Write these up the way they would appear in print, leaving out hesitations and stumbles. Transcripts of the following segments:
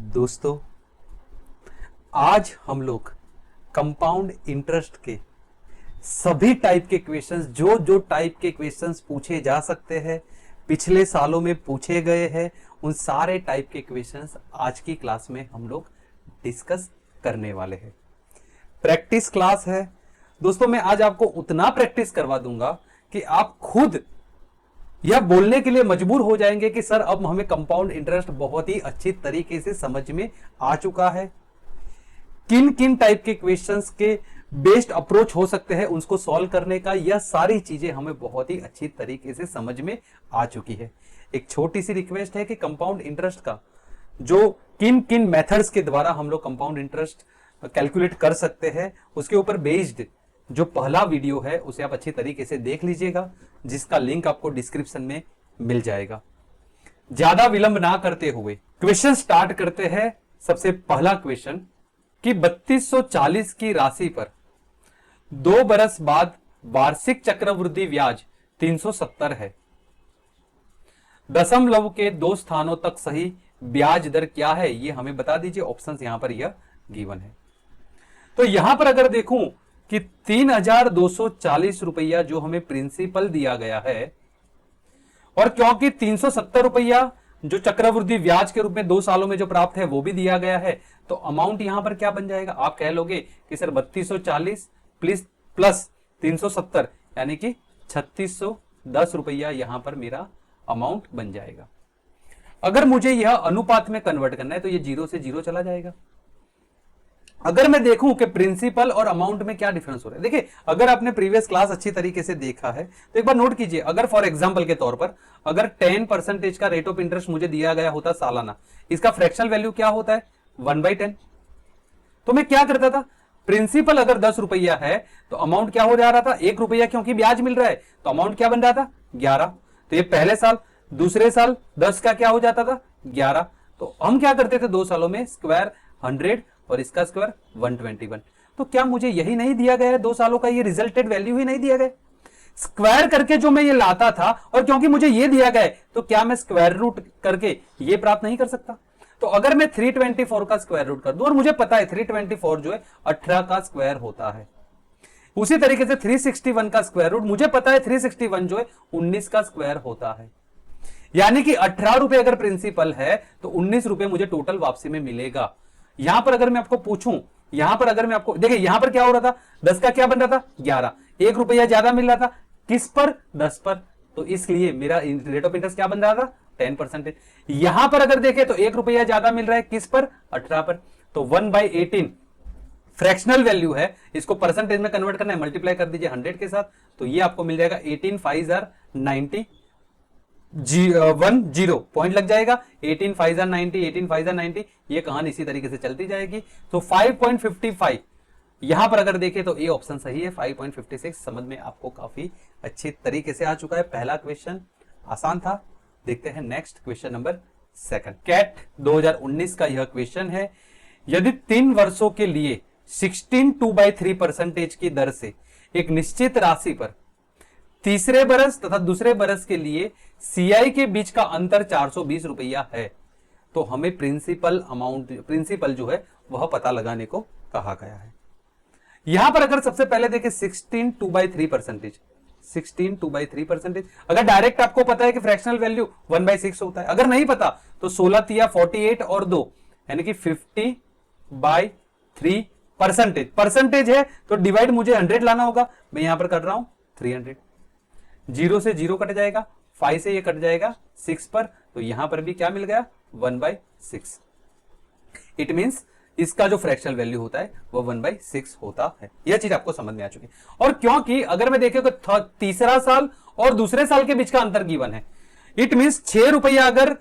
दोस्तों, आज हम लोग कंपाउंड इंटरेस्ट के सभी टाइप के क्वेश्चंस, जो टाइप के क्वेश्चंस पूछे जा सकते हैं, पिछले सालों में पूछे गए हैं, उन सारे टाइप के क्वेश्चंस आज की क्लास में हम लोग डिस्कस करने वाले हैं। प्रैक्टिस क्लास है दोस्तों। मैं आज आपको उतना प्रैक्टिस करवा दूंगा कि आप खुद यह बोलने के लिए मजबूर हो जाएंगे कि सर अब हमें कंपाउंड इंटरेस्ट बहुत ही अच्छी तरीके से समझ में आ चुका है। किन किन टाइप के क्वेश्चंस के बेस्ट अप्रोच हो सकते हैं उसको सॉल्व करने का, यह सारी चीजें हमें बहुत ही अच्छी तरीके से समझ में आ चुकी है। एक छोटी सी रिक्वेस्ट है कि कंपाउंड इंटरेस्ट का जो किन किन मेथड्स के द्वारा हम लोग कंपाउंड इंटरेस्ट कैलकुलेट कर सकते हैं, उसके ऊपर बेस्ड जो पहला वीडियो है उसे आप अच्छी तरीके से देख लीजिएगा, जिसका लिंक आपको डिस्क्रिप्शन में मिल जाएगा। ज्यादा विलंब ना करते हुए क्वेश्चन स्टार्ट करते हैं। सबसे पहला क्वेश्चन कि 3240 की राशि पर 2 बरस बाद वार्षिक चक्रवृद्धि ब्याज 370 है। दशमलव के 2 स्थानों तक सही ब्याज दर क्या है, यह हमें बता दीजिए। ऑप्शंस यहां पर यह गिवन है। तो यहां पर अगर देखूं कि 3240 रुपया जो हमें प्रिंसिपल दिया गया है, और क्योंकि 370 रुपया जो चक्रवृद्धि ब्याज के रूप में 2 सालों में जो प्राप्त है वो भी दिया गया है, तो अमाउंट यहां पर क्या बन जाएगा? आप कह लोगे कि सर 3240 प्लस 370 यानी कि 3610 रुपया यहां पर मेरा अमाउंट बन जाएगा। अगर मुझे यह अनुपात में कन्वर्ट करना है तो ये 0 से 0 चला जाएगा। अगर मैं देखूं कि प्रिंसिपल और अमाउंट में क्या डिफरेंस हो रहा है, देखिए अगर आपने प्रीवियस क्लास अच्छी तरीके से देखा है तो एक बार नोट कीजिए। अगर फॉर एग्जांपल के तौर पर अगर 10% का रेट ऑफ इंटरेस्ट मुझे दिया गया होता सालाना, इसका फ्रैक्शनल वैल्यू क्या होता है? 1/10। तो मैं क्या करता था, प्रिंसिपल अगर 10 रुपया है तो अमाउंट क्या हो जा रहा था? 1 रुपया, क्योंकि ब्याज मिल रहा है तो अमाउंट क्या बन रहा था? 11। तो ये पहले साल, दूसरे साल 10 का क्या हो जाता था? 11। तो हम क्या करते थे 2 सालों में? स्क्वायर 100 और इसका स्क्वायर 121। तो क्या मुझे यही नहीं दिया गया है 2 सालों का? ये रिजल्टेड वैल्यू ही नहीं दिया गया? स्क्वायर करके जो मैं ये लाता था, और क्योंकि मुझे ये दिया गया है तो क्या मैं स्क्वायर रूट करके ये प्राप्त नहीं कर सकता? तो अगर मैं 324 का स्क्वायर रूट कर दूं, और मुझे पता है 324 जो है 18 का स्क्वायर होता है, उसी तरीके से 361 का स्क्वायर रूट मुझे पता है 361 जो है 19 का स्क्वायर होता है। यानी कि 18 रुपए अगर प्रिंसिपल है तो 19 रुपए मुझे टोटल वापसी में मिलेगा। यहां पर अगर मैं आपको पूछूं, यहां पर अगर मैं आपको देखिए, यहां पर क्या हो रहा था? 10 का क्या बन रहा था? 11। 1 रुपया ज्यादा मिल रहा था, किस पर? 10 पर। तो इसलिए मेरा रेट ऑफ इंटरेस्ट क्या बन रहा था? 10%। यहां पर अगर देखें तो 1 रुपया ज्यादा मिल रहा है, किस पर? 18 पर। तो 1/18 फ्रैक्शनल वैल्यू है, इसको परसेंटेज में कन्वर्ट करना है, मल्टीप्लाई कर दीजिए 100 के साथ, तो ये आपको मिल जाएगा 18 5 90 10 पॉइंट लग जाएगा। 18 5 90, 18 5 90, ये कहानी इसी तरीके से चलती जाएगी। तो 5.55 यहां पर अगर देखें तो ये ऑप्शन सही है। 5.56 समझ में आपको काफी अच्छी तरीके से आ चुका है। पहला क्वेश्चन आसान था। देखते हैं नेक्स्ट क्वेश्चन नंबर 2। कैट 2019 का यह क्वेश्चन है। यदि 3 वर्षों के लिए 16 2/3% की दर से एक निश्चित राशि पर तीसरे बरस तथा दूसरे बरस के लिए सीआई के बीच का अंतर 420 रुपया है, तो हमें प्रिंसिपल जो है वह पता लगाने को कहा गया है। यहां पर अगर सबसे पहले देखें 16 2/3%, अगर डायरेक्ट आपको पता है कि फ्रैक्शनल वैल्यू 1/6 होता है, अगर नहीं पता तो 16 तिया 48 और 2 यानी कि 50/3 परसेंटेज है, तो डिवाइड मुझे 100 लाना होगा। मैं यहां पर कर रहा हूं 300। 0 से 0 कट जाएगा, 5 से ये कट जाएगा 6 पर, तो यहां पर भी क्या मिल गया? 1/6। इट मींस इसका जो फ्रैक्शनल वैल्यू होता है वो 1/6 होता है। यह चीज आपको समझ में आ चुकी है। और क्योंकि अगर मैं देखे तो तीसरा साल और दूसरे साल के बीच का अंतर गिवन है, इट मींस 6 रुपया अगर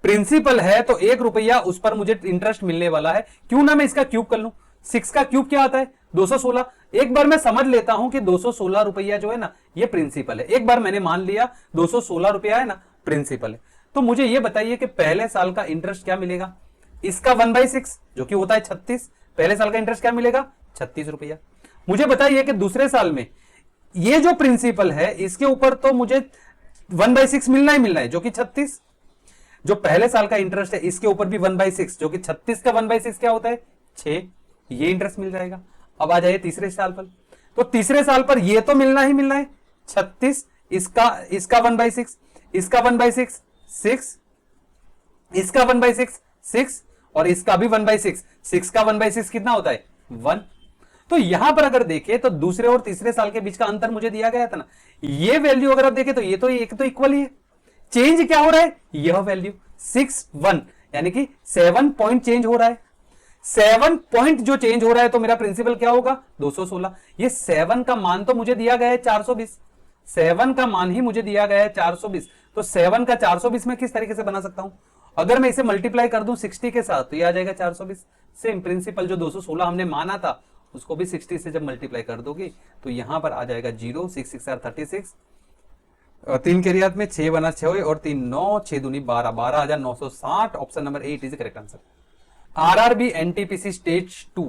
प्रिंसिपल है तो 1 रुपया उस पर मुझे इंटरेस्ट मिलने वाला है। क्यों ना मैं इसका क्यूब कर लूं? 6 का क्यूब क्या आता है? 216। एक बार मैं समझ लेता हूं कि 216 रुपया जो है ना ये प्रिंसिपल है। एक बार मैंने मान लिया 216 रुपया है ना प्रिंसिपल है, तो मुझे ये बताइए कि पहले साल का इंटरेस्ट क्या मिलेगा? इसका 1/6 जो कि होता है 36। पहले साल का इंटरेस्ट क्या मिलेगा? 36 रुपया। मुझे बताइए कि दूसरे साल में ये जो प्रिंसिपल है इसके ऊपर तो मुझे 1/6 मिलना ही मिलना है, जो कि 36। जो पहले साल का इंटरेस्ट है इसके ऊपर भी 1/6, जो कि 36 का 1/6 क्या होता है 6, ये इंटरेस्ट मिल जाएगा। अब आ जाइए तीसरे साल पर, तो तीसरे साल पर ये तो मिलना ही मिलना है 36, इसका 1/6, इसका 1/6 6, इसका 1/6 6, और इसका भी 1/6, 6 का 1/6 कितना होता है 1। तो यहां पर अगर देखें तो दूसरे और तीसरे साल के बीच का अंतर मुझे दिया गया था ना, ये वैल्यू अगर आप देखें तो ये तो एक तो इक्वल ही है, चेंज क्या हो रहा है यह वैल्यू 6 1, यानी कि 7 पॉइंट चेंज हो रहा है। 7 पॉइंट जो चेंज हो रहा है तो मेरा प्रिंसिपल क्या होगा 216। ये 7 का मान तो मुझे दिया गया है 420, 7 का मान ही मुझे दिया गया है 420, तो 7 का 420 में किस तरीके से बना सकता हूं, अगर मैं इसे मल्टीप्लाई कर दूं 60 के साथ तो ये आ जाएगा 420। सेम प्रिंसिपल जो 216 हमने माना था उसको भी 60 से जब मल्टीप्लाई कर दोगे तो यहां पर आ जाएगा 0, 6 6 36, 3 के रियाद में 6 बना 6 और 3 9, 6 दूनी 12, 12,960। Option number 8 is correct answer. RRB NTPC stage 2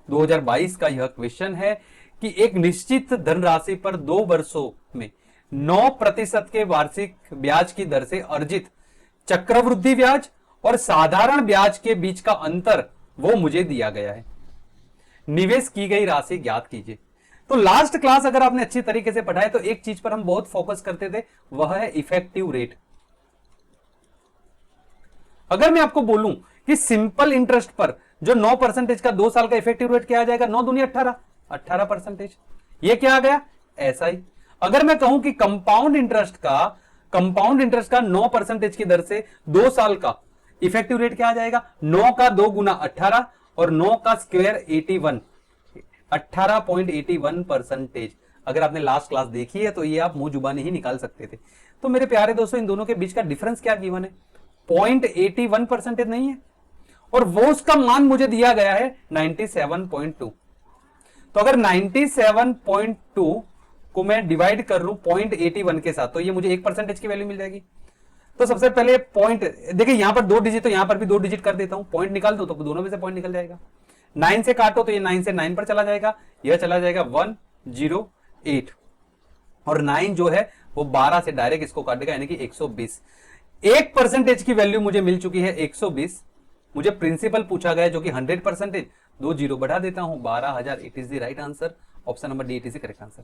2022 का यह क्वेश्चन है कि एक निश्चित धनराशि पर 2 वर्षों में 9% के वार्षिक ब्याज की दर से अर्जित चक्रवृद्धि ब्याज और साधारण ब्याज के बीच का अंतर वो मुझे दिया गया है, निवेश की गई राशि ज्ञात कीजिए। तो लास्ट क्लास अगर आपने अच्छी तरीके से पढ़ा है तो एक चीज पर हम बहुत फोकस करते थे, वह है इफेक्टिव रेट। अगर मैं आपको बोलूं कि सिंपल इंटरेस्ट पर जो 9% का 2 साल का इफेक्टिव रेट क्या आ जाएगा, 9 दूनी 18, 18%, ये क्या आ गया ऐसा ही। अगर मैं कहूं कि कंपाउंड इंटरेस्ट का 9% की दर से 2 साल का इफेक्टिव रेट क्या आ जाएगा, 9 का 2 गुना 18 और 9 का स्क्वायर 81, 18.81%। अगर आपने लास्ट क्लास देखी है तो ये आप मुंह जुबानी ही निकाल सकते थे। तो मेरे प्यारे दोस्तों इन दोनों के बीच का डिफरेंस क्या गिवन है, 0.81% नहीं है, और वो उसका मान मुझे दिया गया है 97.2। तो अगर 97.2 को मैं डिवाइड कर लूं 0.81 के साथ तो ये मुझे 1% की वैल्यू मिल जाएगी। तो सबसे पहले पॉइंट देखिए, यहां पर 2 डिजिट तो यहां पर भी 2 डिजिट कर देता हूं, पॉइंट निकाल दो तो दोनों में से पॉइंट निकल जाएगा। 9 से काटो तो ये 9 से 9 पर चला जाएगा, यह चला जाएगा 108, और 9 जो है वो 12 से डायरेक्ट इसको काटेगा यानी कि 120। 1% की वैल्यू मुझे मिल चुकी है 120। मुझे प्रिंसिपल पूछा गया जो कि 100%, 2 जीरो बढ़ा देता हूं 12,000। It is the right answer. Option number D it is the correct answer.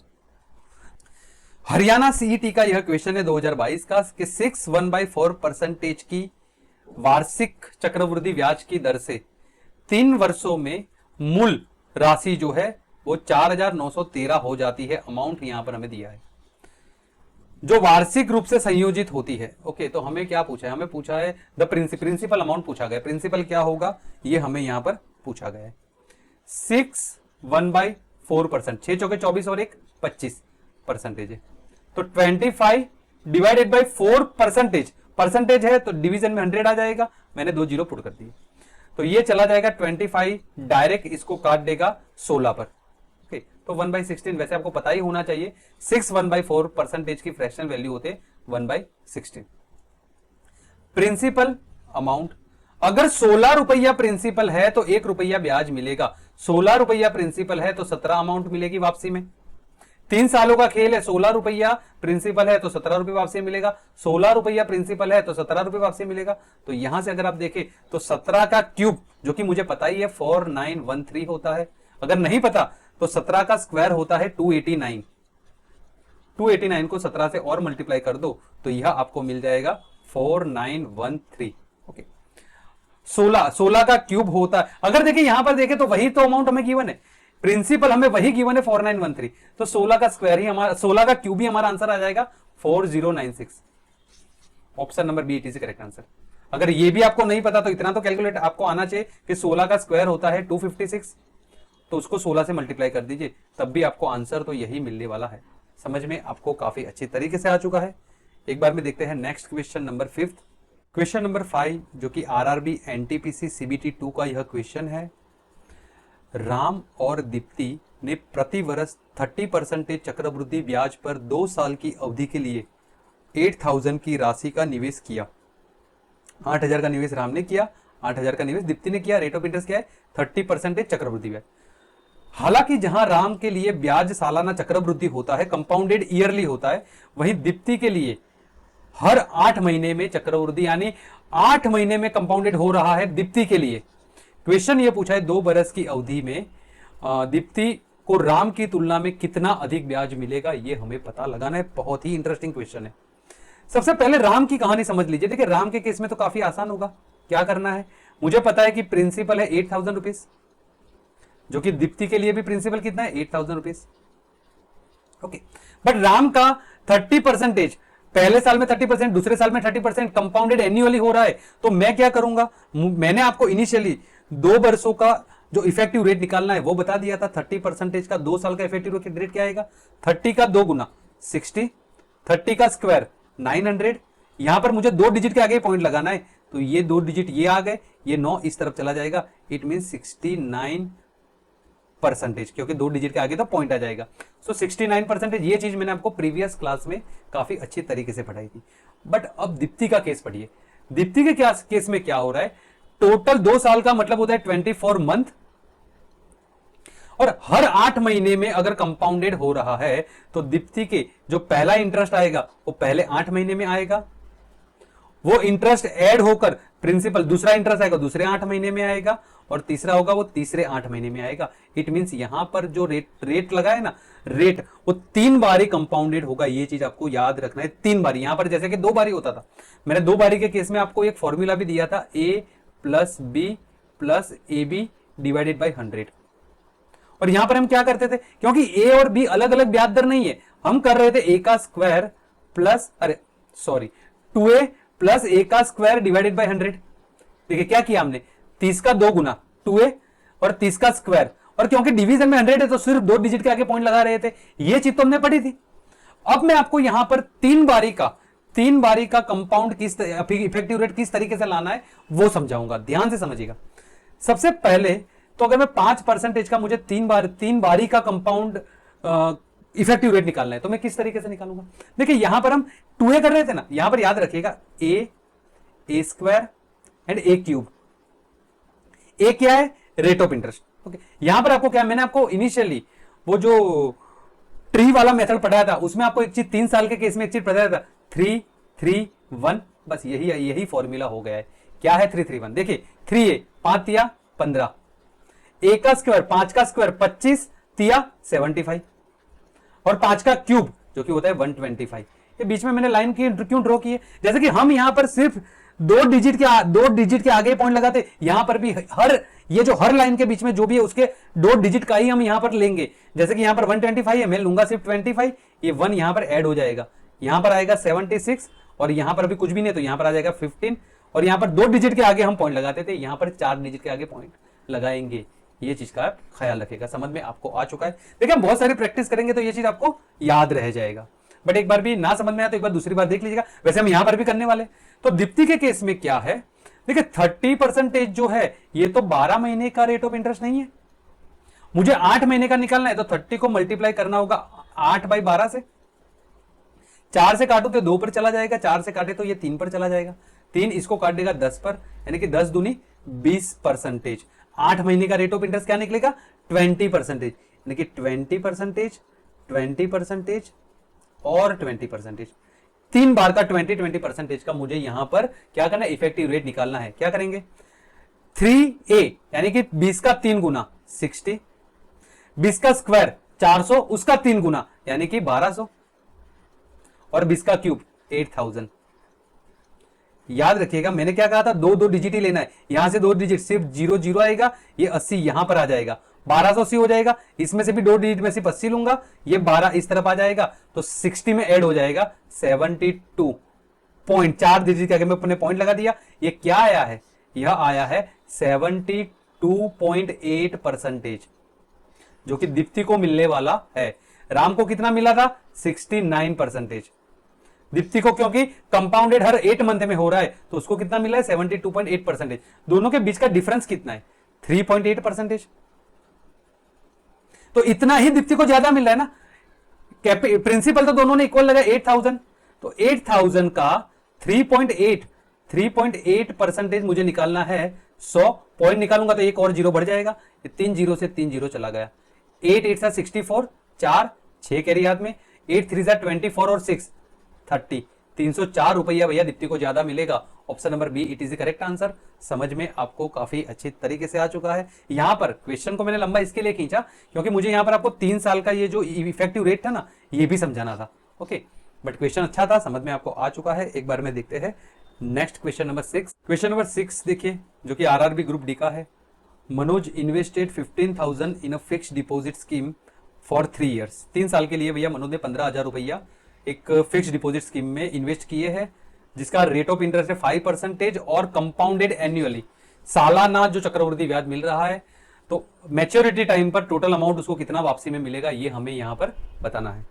Haryana CET का यह क्वेश्चन है 2022 का कि 6 1/4% की वार्षिक चक्रवृद्धि ब्याज की दर से 3 वर्षों में मूल राशि जो है वो 4,913 हो जाती है। अमाउंट यहां पर हमें दिया है जो वार्षिक रूप से संयोजित होती है। ओके, तो हमें क्या पूछा है, हमें पूछा है द प्रिंसिपल अमाउंट पूछा गया। प्रिंसिपल क्या होगा ये हमें यहां पर पूछा गया है। 6 1/4%, 6 चौके 24 और 1 25% है। तो 25 डिवाइडेड बाई 4% परसेंटेज है तो डिवीजन में 100 आ जाएगा, मैंने 2 जीरो पुट कर दिए तो ये चला जाएगा 25, डायरेक्ट इसको काट देगा 16 पर। ओके, तो 1/16 वैसे आपको पता ही होना चाहिए 6 1/4% की फ्रैक्शनल वैल्यू होते 1/16। प्रिंसिपल अमाउंट, अगर 16 रुपया प्रिंसिपल है तो 1 रुपया ब्याज मिलेगा, 16 रुपया प्रिंसिपल है तो 17 अमाउंट मिलेगी वापसी में। 3 सालों का खेल है, 16 रुपया प्रिंसिपल है तो 17 रुपये वापसी मिलेगा, 16 रुपया प्रिंसिपल है तो 17 रुपये वापसी मिलेगा। तो यहां से अगर आप देखें तो 17 का क्यूब जो कि मुझे पता ही है 4913 होता है, अगर नहीं पता तो 17 का स्क्वायर होता है 289। 289 को 17 से और मल्टीप्लाई कर दो तो यह आपको मिल जाएगा 4913। ओके, 16 का क्यूब होता है। अगर देखिए यहां पर देखें तो वही तो अमाउंट हमें गिवन है, प्रिंसिपल हमें वही गिवन है 4913, तो 16 का स्क्वायर ही हमारा, 16 का क्यूब ही हमारा आंसर आ जाएगा 4096। Option number B it is correct answer. अगर ये भी आपको नहीं पता तो इतना तो कैलकुलेट आपको आना चाहिए कि 16 का स्क्वायर होता है 256, तो उसको 16 से मल्टीप्लाई कर दीजिए तब भी आपको आंसर तो यही मिलने वाला है। समझ में आपको काफी अच्छी तरीके से आ चुका है। एक बार में देखते हैं next question number 5। Question number 5 जो कि आरआरबी एनटीपीसी सीबीटी 2 का यह क्वेश्चन है। राम और दीप्ति ने प्रति वर्ष 30% चक्रवृद्धि ब्याज पर 2 साल की अवधि के लिए 8000 की राशि का निवेश किया। 8000 का निवेश राम ने किया, 8000 का निवेश दीप्ति ने किया। रेट ऑफ इंटरेस्ट क्या है 30% चक्रवृद्धि ब्याज। हालांकि जहां राम के लिए ब्याज सालाना चक्रवृद्धि होता है, कंपाउंडेड ईयरली होता है, वहीं दीप्ति के लिए हर 8 महीने में चक्रवृद्धि यानी 8 महीने में कंपाउंडेड हो रहा है दीप्ति के लिए। क्वेश्चन ये पूछा है 2 बरस की अवधि में दीप्ति को राम की तुलना में कितना अधिक ब्याज मिलेगा, ये हमें पता लगाना है। बहुत ही इंटरेस्टिंग क्वेश्चन है। सबसे पहले राम की कहानी समझ लीजिए। देखिए राम के केस में तो काफी आसान होगा। क्या करना है, मुझे पता है कि प्रिंसिपल है 8,000 रुपीज, जो कि दीप्ति के लिए भी प्रिंसिपल कितना है 8,000 रुपीज। ओके, बट राम का 30%, पहले साल में 30%, दूसरे साल में 30% कंपाउंडेड एन्युअली हो रहा है। तो मैं क्या करूंगा, मैंने आपको इनिशियली 2 वर्षों का जो इफेक्टिव रेट निकालना है वो बता दिया था। 30% का 2 साल का इफेक्टिव रेट क्या आएगा, 30 का 2 गुना 60, 30 का स्क्वायर 900। यहां पर मुझे 2 डिजिट के आगे पॉइंट लगाना है, तो ये 2 डिजिट ये आ गए, ये 9 इस तरफ चला जाएगा। इट मीन 69%, क्योंकि 2 डिजिट के आगे तो पॉइंट आ जाएगा। सो 69%। ये चीज मैंने आपको प्रीवियस क्लास में काफी अच्छी तरीके से पढ़ाई थी। बट अब दीप्ति का केस पढ़िए। दीप्ति के केस में क्या हो रहा है, टोटल 2 साल का मतलब होता है 24 मंथ, और हर 8 महीने में अगर कंपाउंडेड हो रहा है तो दीप्ति के जो पहला इंटरेस्ट आएगा वो पहले 8 महीने में आएगा, वो इंटरेस्ट ऐड होकर प्रिंसिपल दूसरा इंटरेस्ट आएगा दूसरे 8 महीने में आएगा, और तीसरा होगा वो तीसरे 8 महीने में आएगा। इट मींस यहां पर जो रेट लगा है ना, रेट वो 3 बारी कंपाउंडेड होगा। ये चीज आपको याद रखना है, 3 बारी। यहां पर जैसे कि 2 बारी होता था, मैंने 2 बारी के केस में आपको एक फॉर्मूला भी दिया था, a + b + ab divided by 100। और यहां पर हम क्या करते थे, क्योंकि a और b अलग अलग ब्याज दर नहीं है, हम कर रहे थे a का स्क्वायर प्लस 2a + a का स्क्वायर डिवाइडेड बाई 100। देखिए क्या किया हमने, 30 का 2 गुना 2a और 30 का स्क्वायर, और क्योंकि डिवीजन में 100 है तो सिर्फ 2 डिजिट के आगे पॉइंट लगा रहे थे। ये चीज तो हमने पढ़ी थी। अब मैं आपको यहां पर 3 बारी का कंपाउंड किस इफेक्टिव रेट किस तरीके से लाना है वो समझाऊंगा, ध्यान से समझिएगा। सबसे पहले तो अगर मैं 5% का मुझे 3 बारी का कंपाउंड इफेक्टिव रेट निकालना है तो मैं किस तरीके से निकालूंगा। देखिए यहां पर हम 2a कर रहे थे ना, यहां पर याद रखिएगा a square and a cube. A क्या है, रेट ऑफ इंटरेस्ट। ओके, यहां पर आपको क्या, मैंने आपको इनिशियली वो जो ट्री वाला मेथड पढ़ाया था उसमें आपको एक चीज 3 साल के केस में एक चीज पढ़ाया था, 3 3 1। बस यही फॉर्मूला हो गया है। क्या है 3 3 1। देखिए 3a 5 तिया 15, a का स्क्वायर 5 का स्क्वायर 25 तिया 75, और 5 का क्यूब जो कि होता है 125। ये बीच में मैंने लाइन क्यों ड्रॉ की है, जैसे कि हम यहां पर सिर्फ 2 डिजिट के आगे पॉइंट लगाते, यहां पर भी हर लाइन के बीच में जो भी है उसके 2 डिजिट का ही हम यहां पर लेंगे। जैसे कि यहां पर 125 है, मैं लूंगा सिर्फ 25, ये 1 यहां पर ऐड हो जाएगा, यहां पर आएगा 76, और यहां पर भी कुछ भी नहीं तो यहां पर आ जाएगा 15, और यहां पर 2 डिजिट के आगे हम पॉइंट लगाते थे, यहां पर 4 डिजिट के आगे पॉइंट लगाएंगे। ये चीज का ख्याल रखेगा। समझ में आपको आ चुका है। देखिए हम बहुत सारी प्रैक्टिस करेंगे तो ये चीज आपको याद रह जाएगा, बट एक बार भी ना समझ में आया तो एक बार दूसरी बार देख लीजिएगा। वैसे हम यहां पर भी करने वाले। तो दीप्ति के केस में क्या है, देखिए 30% जो है ये तो 12 महीने का रेट ऑफ इंटरेस्ट नहीं है, मुझे 8 महीने का निकालना है। तो 30 को मल्टीप्लाई करना होगा 8/12 से, 4 से काटो तो 2 पर चला जाएगा, 4 से काटे तो ये 3 पर चला जाएगा, 3 इसको काट देगा 10 पर, यानी कि 10 दूनी 20%। 8 महीने का रेट ऑफ इंटरेस्ट क्या निकलेगा 20%, यानी कि 20% 20% और 20%। 3 बार का 20% का मुझे यहां पर क्या करना है, इफेक्टिव रेट निकालना है। क्या करेंगे, 3a यानी कि 20 का 3 गुना 60, 20 का स्क्वायर 400, उसका 3 गुना यानी कि 1200, और 20 का क्यूब 8000। याद रखिएगा मैंने क्या कहा था, 2 डिजिट ही लेना है। यहां से 2 डिजिट सिर्फ 0 0 आएगा, ये 80 यहां पर आ जाएगा, 1280 हो जाएगा। इसमें से भी 2 डिजिट में सिर्फ 80 लूंगा, ये 12 इस तरफ आ जाएगा, तो 60 में ऐड हो जाएगा 72 पॉइंट। 4 डिजिट के आगे मैं अपने पॉइंट लगा दिया। ये क्या आया है, यह आया है 72.8%, जो कि दीप्ति को मिलने वाला है। राम को कितना मिला था 69%। दीप्ति को क्योंकि कंपाउंडेड हर 8 मंथ में हो रहा है तो उसको कितना मिला है 72.8%। दोनों के बीच का डिफरेंस कितना है 3.8%। तो इतना ही दीप्ति को ज्यादा मिल रहा है ना। प्रिंसिपल तो दोनों ने इक्वल लगा 8000, तो 8000 का 3.8% मुझे निकालना है। 100 पॉइंट निकालूंगा तो एक और 0 बढ़ जाएगा, 3 0 से 3 0 चला गया। 8 8 64, 4 6 कैरी याद में, 8 3 24 और 6 30, 304 रुपया भैया दीप्ति को ज्यादा मिलेगा। Option number B it is the correct answer. समझ में आपको काफी अच्छे तरीके से आ चुका है। यहां पर क्वेश्चन को मैंने लंबा इसके लिए खींचा क्योंकि मुझे यहां पर आपको 3 साल का ये जो इफेक्टिव रेट था ना, ये भी समझाना था। ओके, बट क्वेश्चन अच्छा था, समझ में आपको आ चुका है। एक बार में देखते हैं next question number 6। Question number 6 देखिए, जो कि आरआरबी ग्रुप डी का है। Manoj invested 15,000 in a fixed deposit scheme for 3 years. 3 साल के लिए भैया मनोज ने 15,000 रुपया एक फिक्स्ड डिपॉजिट स्कीम में इन्वेस्ट किए हैं, जिसका रेट ऑफ इंटरेस्ट है 5% और कंपाउंडेड एन्युअली, सालाना जो चक्रवृद्धि ब्याज मिल रहा है। तो मैच्योरिटी टाइम पर टोटल अमाउंट उसको कितना वापसी में मिलेगा, ये हमें यहां पर बताना है।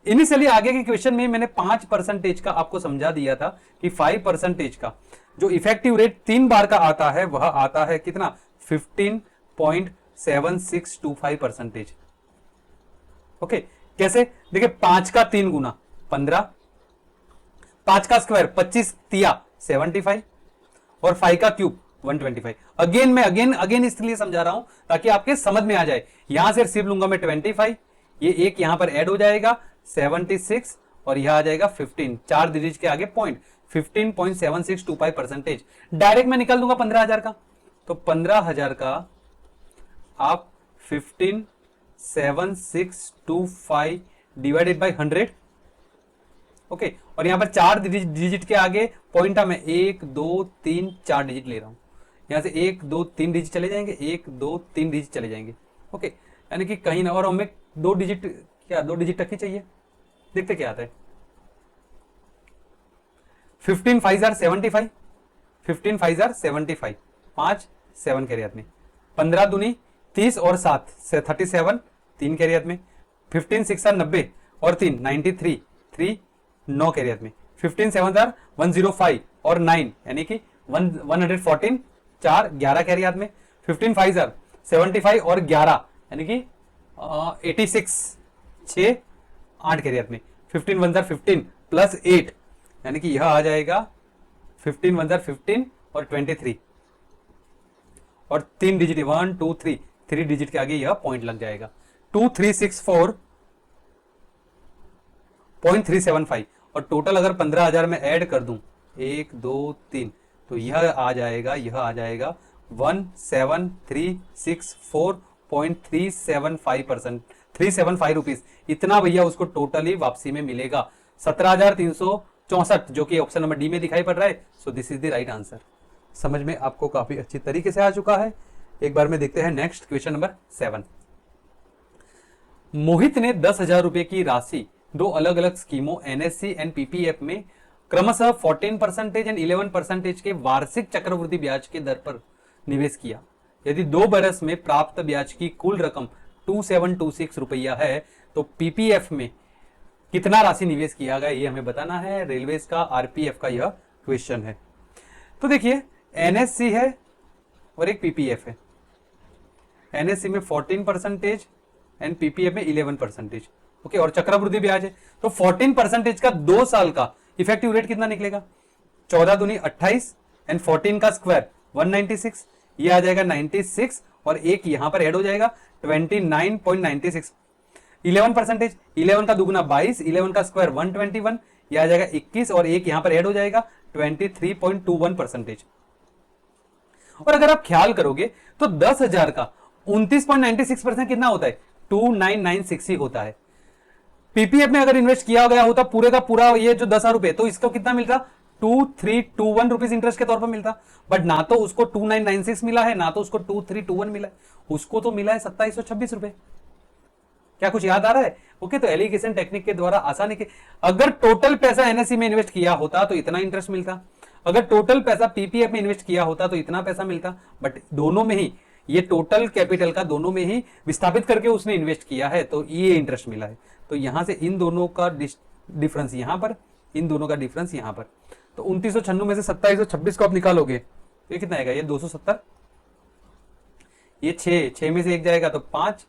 इनिशियली आगे के क्वेश्चन में मैंने 5% का आपको समझा दिया था कि 5% का जो इफेक्टिव रेट 3 बार का आता है वह आता है कितना, 15.7625%। ओके, कैसे? देखिए 5 का 3 गुना 15, 5 का स्क्वायर 25 तिया 75 और 5 का क्यूब 125। अगेन मैं अगेन इसलिए समझा रहा हूं ताकि आपके समझ में आ जाए। यहां से रिसीव लूंगा मैं 25, ये एक यहां पर ऐड हो जाएगा 76 और यह आ जाएगा 15, 4 डिजिट के आगे पॉइंट, 15.7625%। डायरेक्ट मैं निकाल दूंगा 15,000 का, तो 15,000 का आप 15.7625 डिवाइडेड बाई 100। ओके, और यहां पर 4 डिजिट के आगे पॉइंट मैं 1 2 3 4 डिजिट ले रहा हूं। यहां से 1 2 3 डिजिट चले जाएंगे, 1 2 3 डिजिट चले जाएंगे। ओके, यानी कि कहीं ना, और हमें 2 डिजिट तक ही चाहिए। देखते क्या आता है। 15 5 जार 75, 15 5 जार 75, 5 7 कैरी हाथ में, 15 दूनी 30 और 7 से 37, 3 कैरी हाथ में, 15 6 90 और 3 93, 3 9 कैरी हाथ में, 15 7 जार 105 और 9 यानी कि 114, 4 11 कैरी हाथ में, 15 5 जार 75 और 11 यानी कि 86, 6 8 कैरी हाथ में, 15 1 जार 15 प्लस 8 यानी कि यह आ जाएगा 15 1 जार 15 और 23 और 3 डिजिट 1 2 3 डिजिट के आगे यह पॉइंट लग जाएगा 2364.375 और टोटल अगर 15,000 में ऐड कर दूं 1 2 3 तो यह आ जाएगा 17,364.375%, 375 रुपीज। इतना भैया उसको टोटली वापसी में मिलेगा। 17,364 जो कि ऑप्शन नंबर डी में दिखाई पड़ रहा है। So this is the right answer. समझ में आपको काफी अच्छी तरीके से आ चुका है। एक बार में देखते हैं नेक्स्ट क्वेश्चन नंबर 7। मोहित ने 10,000 रुपए की राशि 2 अलग अलग स्कीमों एनएससी एंड पीपीएफ में क्रमशः 14% एंड 11% के वार्षिक चक्रवृद्धि ब्याज के दर पर निवेश किया। यदि 2 बरस में प्राप्त ब्याज की कुल रकम 2726 रुपया है तो पीपीएफ में कितना राशि निवेश किया गया, ये हमें बताना है। रेलवेज का आरपीएफ का यह क्वेश्चन है। तो देखिए एनएससी है और एक पीपीएफ है। एनएससी में 14% एंड पीपीएफ में 11%। ओके, और चक्रवृद्धि ब्याज है तो 14% का 2 साल का इफेक्टिव रेट कितना निकलेगा, 14 दूनी 28 एंड 14 का स्क्वायर 196, ये आ जाएगा 96 और एक यहां पर ऐड हो जाएगा 29.96। 11%, 11 का दुगुना 22, 11 का स्क्वायर 121, ये आ जाएगा 21 और एक यहां पर ऐड हो जाएगा 23.21%। और अगर आप ख्याल करोगे तो 10,000 का 29.96% कितना होता है, 2996 ही होता है। पीपीएफ में अगर इन्वेस्ट किया गया होता पूरे का पूरा ये जो 10,000 रुपए, तो इसको कितना मिलता, 2321 रुपीज इंटरेस्ट के तौर पर मिलता। बट ना तो उसको 2996 मिला है, ना तो उसको 2321 मिला है, उसको तो मिला है 2726 रुपए। क्या कुछ याद आ रहा है? ओके, तो एलिगेशन टेक्निक के द्वारा आसानी के, अगर टोटल पैसा एनएससी में इन्वेस्ट किया होता तो इतना इंटरेस्ट मिलता, अगर टोटल पैसा पीपीएफ में इन्वेस्ट किया होता तो इतना पैसा मिलता। बट दोनों में ही ये टोटल कैपिटल का दोनों में ही विस्थापित करके उसने इन्वेस्ट किया है तो ये इंटरेस्ट मिला है। तो यहां से इन दोनों का डिफरेंस यहां पर, इन दोनों का डिफरेंस यहां पर, तो 2996 में से 2726 को आप निकालोगे ये कितना आएगा, ये 270, ये 6 में से 1 जाएगा तो 5,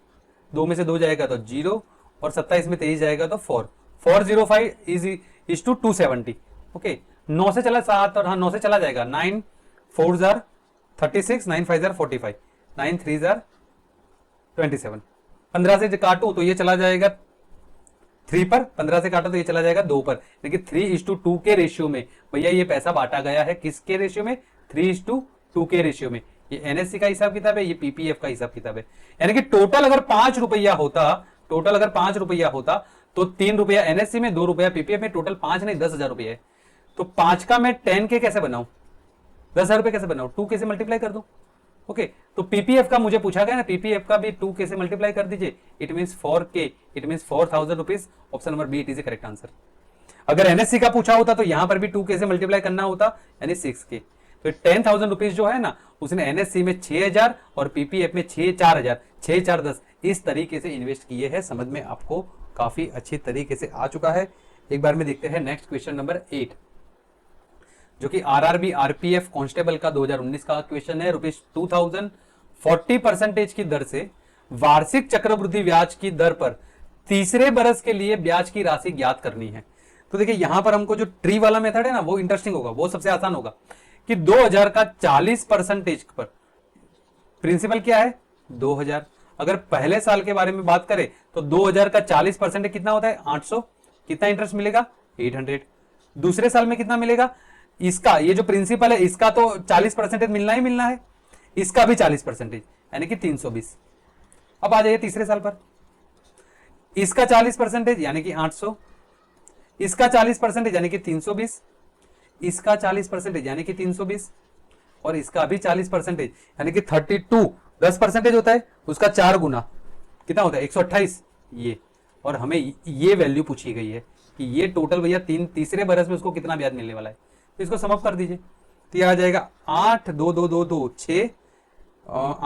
2 में से 2 जाएगा तो 0 और 27 में 23 जाएगा तो 405 इज टू 270। ओके, 9 से चला 7 और हाँ 9 से चला जाएगा 9 4 जार 36, 9 5 जार 45, 9 3 जार 27। 15 से काटू तो ये चला जाएगा 3 पर, 15 से काटा तो ये चला जाएगा 2 पर, लेकिन 3:2 के रेशियो में भैया ये पैसा बांटा गया है। किसके रेशियो में? 3:2 के रेशियो में। ये एनएससी का हिसाब किताब है, ये पीपीएफ का हिसाब किताब है। यानी कि टोटल अगर 5 रुपया होता, टोटल अगर 5 रुपया होता तो 3 रुपया एनएससी में, 2 रुपया पीपीएफ में, टोटल 5 नहीं 10,000 रुपया है। तो 5 का मैं 10 के कैसे बनाऊं, 10,000 रुपये कैसे बनाऊं? 2 कैसे मल्टीप्लाई कर दूं? ओके तो पीपीएफ का मुझे पूछा गया ना, पीपीएफ का भी 2 कैसे मल्टीप्लाई कर दीजिए, it mean 4K, it mean 4,000 rupees. Option number B it is correct answer. अगर एनएससी का पूछा होता तो यहां पर भी 2 कैसे मल्टीप्लाई करना होता, यानी 6K। तो 10,000 रुपीज जो है ना, उसने एनएससी में 6,000 और पीपीएफ में 4,000, 6 4 10 इस तरीके से इन्वेस्ट किए हैं। समझ में आपको काफी अच्छी तरीके से आ चुका है। एक बार में देखते हैं नेक्स्ट क्वेश्चन नंबर 8, जो कि आरआरबी आरपीएफ कांस्टेबल का 2019 का क्वेश्चन है। ₹2000 40% की दर से वार्षिक चक्रवृद्धि ब्याज की दर पर तीसरे बरस के लिए ब्याज की राशि ज्ञात करनी है। तो देखिए यहां पर हमको जो ट्री वाला मेथड है ना, वो इंटरेस्टिंग होगा, वो सबसे आसान होगा कि 2000 का 40% पर प्रिंसिपल क्या है 2000। अगर पहले साल के बारे में बात करें तो 2000 का 40% कितना होता है 800, कितना इंटरेस्ट मिलेगा 800। दूसरे साल में कितना मिलेगा, इसका ये जो प्रिंसिपल है इसका तो 40% मिलना ही मिलना है, इसका भी 40% यानी कि 320। अब आ जाइए तीसरे साल पर, इसका 40% यानी कि 800, इसका 40% यानी कि 320, इसका 40% यानी कि 320 और इसका भी 40% यानी कि 32। 10% होता है उसका 4 गुना कितना होता है 128 ये। और हमें ये वैल्यू पूछी गई है कि ये टोटल भैया तीसरे बरस में उसको कितना ब्याज मिलने वाला है। तो इसको सम अप कर दीजिए तो ये आ जाएगा 8 2 2 2 2 6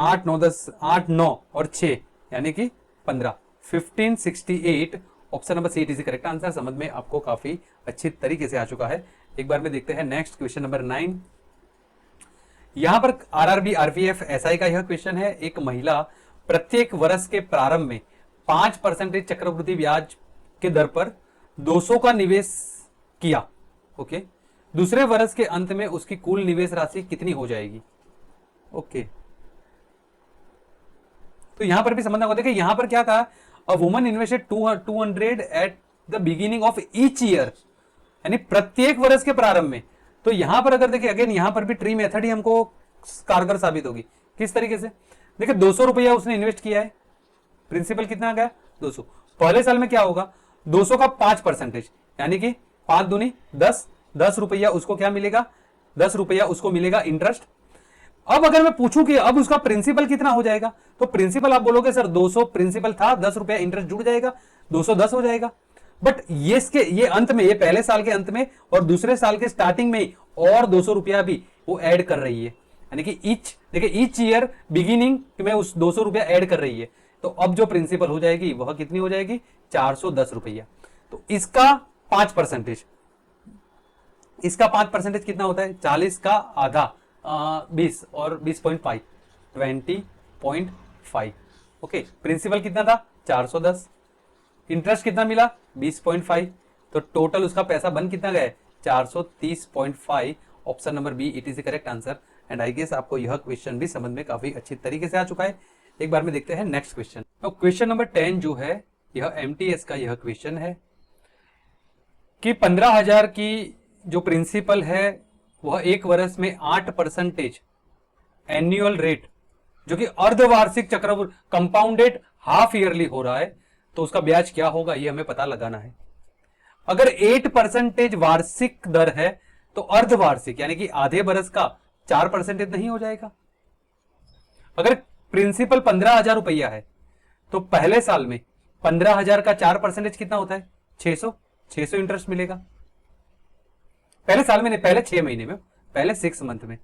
8 9 10 8 9 और 6 यानी कि 15 1568। Option number C is correct answer. समझ में आपको काफी अच्छी तरीके से आ चुका है। एक बार में देखते हैं नेक्स्ट क्वेश्चन नंबर 9। यहां पर आरआरबी आरपीएफ एसआई का यह क्वेश्चन है। एक महिला प्रत्येक वर्ष के प्रारंभ में 5% चक्रवृद्धि ब्याज के दर पर 200 का निवेश किया। ओके दूसरे वर्ष के अंत में उसकी कुल निवेश राशि कितनी हो जाएगी। ओके तो यहां पर भी समझना होता है कि यहां पर क्या कहा, a woman invested 200 at the beginning of each year, यानी प्रत्येक वर्ष के प्रारंभ में। तो यहां पर अगर देखिए अगेन यहां पर भी ट्री मेथड ही हमको कारगर साबित होगी। किस तरीके से, देखिए 200 रुपया उसने इन्वेस्ट किया है, प्रिंसिपल कितना आ गया 200। पहले साल में क्या होगा 200 का 5% यानी कि 5 दूनी 10, 10 रुपया उसको क्या मिलेगा 10 रुपया उसको मिलेगा इंटरेस्ट। अब अगर मैं पूछूं कि अब उसका प्रिंसिपल कितना हो जाएगा, तो प्रिंसिपल आप बोलोगे सर 200 प्रिंसिपल था, 10 रुपया इंटरेस्ट जुड़ जाएगा, 210 हो जाएगा। बट ये अंत में, ये पहले साल के अंत में और दूसरे साल के स्टार्टिंग में ही और 200 रुपया भी वो ऐड कर रही है, यानी कि ईच ईयर बिगिनिंग में उस 200 रुपया ऐड कर रही है। तो अब जो प्रिंसिपल हो जाएगी वह कितनी हो जाएगी 410 रुपया। तो इसका 5%, इसका 5% कितना होता है 40 का आधा 20 और 20.5 20.5। ओके प्रिंसिपल कितना था 410, इंटरेस्ट कितना मिला 20.5। तो टोटल उसका पैसा बन कितना गया 430.5। Option number B it is the correct answer. And I guess आपको यह क्वेश्चन भी समझ में काफी अच्छी तरीके से आ चुका है। एक बार में देखते हैं नेक्स्ट क्वेश्चन। तो क्वेश्चन नंबर 10 जो है यह एमटीएस का यह क्वेश्चन है कि 15,000 की जो प्रिंसिपल है वह एक वर्ष में 8% एनुअल रेट जो कि अर्धवार्षिक चक्रवृद्धि कंपाउंडेड हाफ ईयरली हो रहा है, तो उसका ब्याज क्या होगा ये हमें पता लगाना है। अगर 8% वार्षिक दर है तो अर्धवार्षिक यानी कि आधे बरस का 4% नहीं हो जाएगा। अगर प्रिंसिपल 15,000 रुपया है तो पहले साल में 15,000 का 4% कितना होता है 600 इंटरेस्ट मिलेगा। पहले साल में नहीं, पहले 6 महीने में, पहले 6 मंथ में।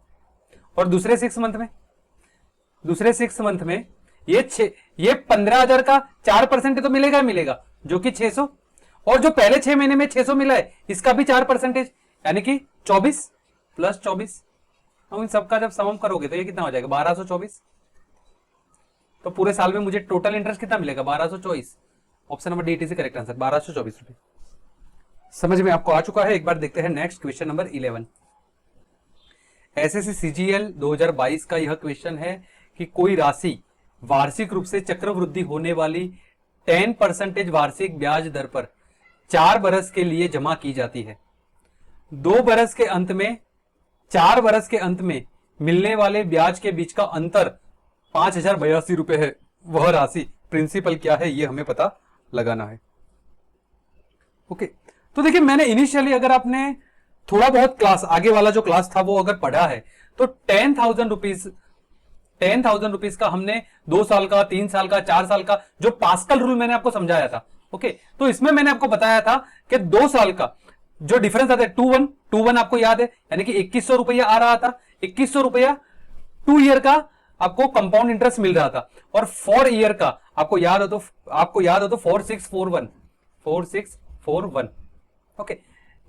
और दूसरे 6 मंथ में ये 15,000 का 4% तो मिलेगा जो कि 600, और जो पहले 6 महीने में 600 मिला है इसका भी 4% यानी कि 24 प्लस 24। हम इन सबका जब समम करोगे तो ये कितना हो जाएगा 1224। तो पूरे साल में मुझे टोटल इंटरेस्ट कितना मिलेगा 1224। Option number D is correct answer 1224 रुपए। समझ में आपको आ चुका है। एक बार देखते हैं next question number 11। SSC CGL 2022 का यह क्वेश्चन है कि कोई राशि वार्षिक रूप से चक्रवृद्धि होने वाली 10% वार्षिक ब्याज दर पर 4 बरस के लिए जमा की जाती है। 2 बरस के अंत में, 4 बरस के अंत में मिलने वाले ब्याज के बीच का अंतर 5082 रुपए है। वह राशि प्रिंसिपल क्या है, यह हमें पता लगाना है। ओके, तो देखिए मैंने इनिशियली, अगर आपने थोड़ा बहुत क्लास आगे वाला जो क्लास था वो अगर पढ़ा है, तो 10,000 रुपीज का हमने 2 साल का, 3 साल का, 4 साल का जो पास्कल रूल मैंने आपको समझाया था। ओके, तो इसमें मैंने आपको बताया था कि 2 साल का जो डिफरेंस आता है 2-1 आपको याद है, यानी कि 2100 रुपया आ रहा था। 2100 रुपया 2 ईयर का आपको कंपाउंड इंटरेस्ट मिल रहा था, और 4 ईयर का आपको याद हो तो 4641। ओके,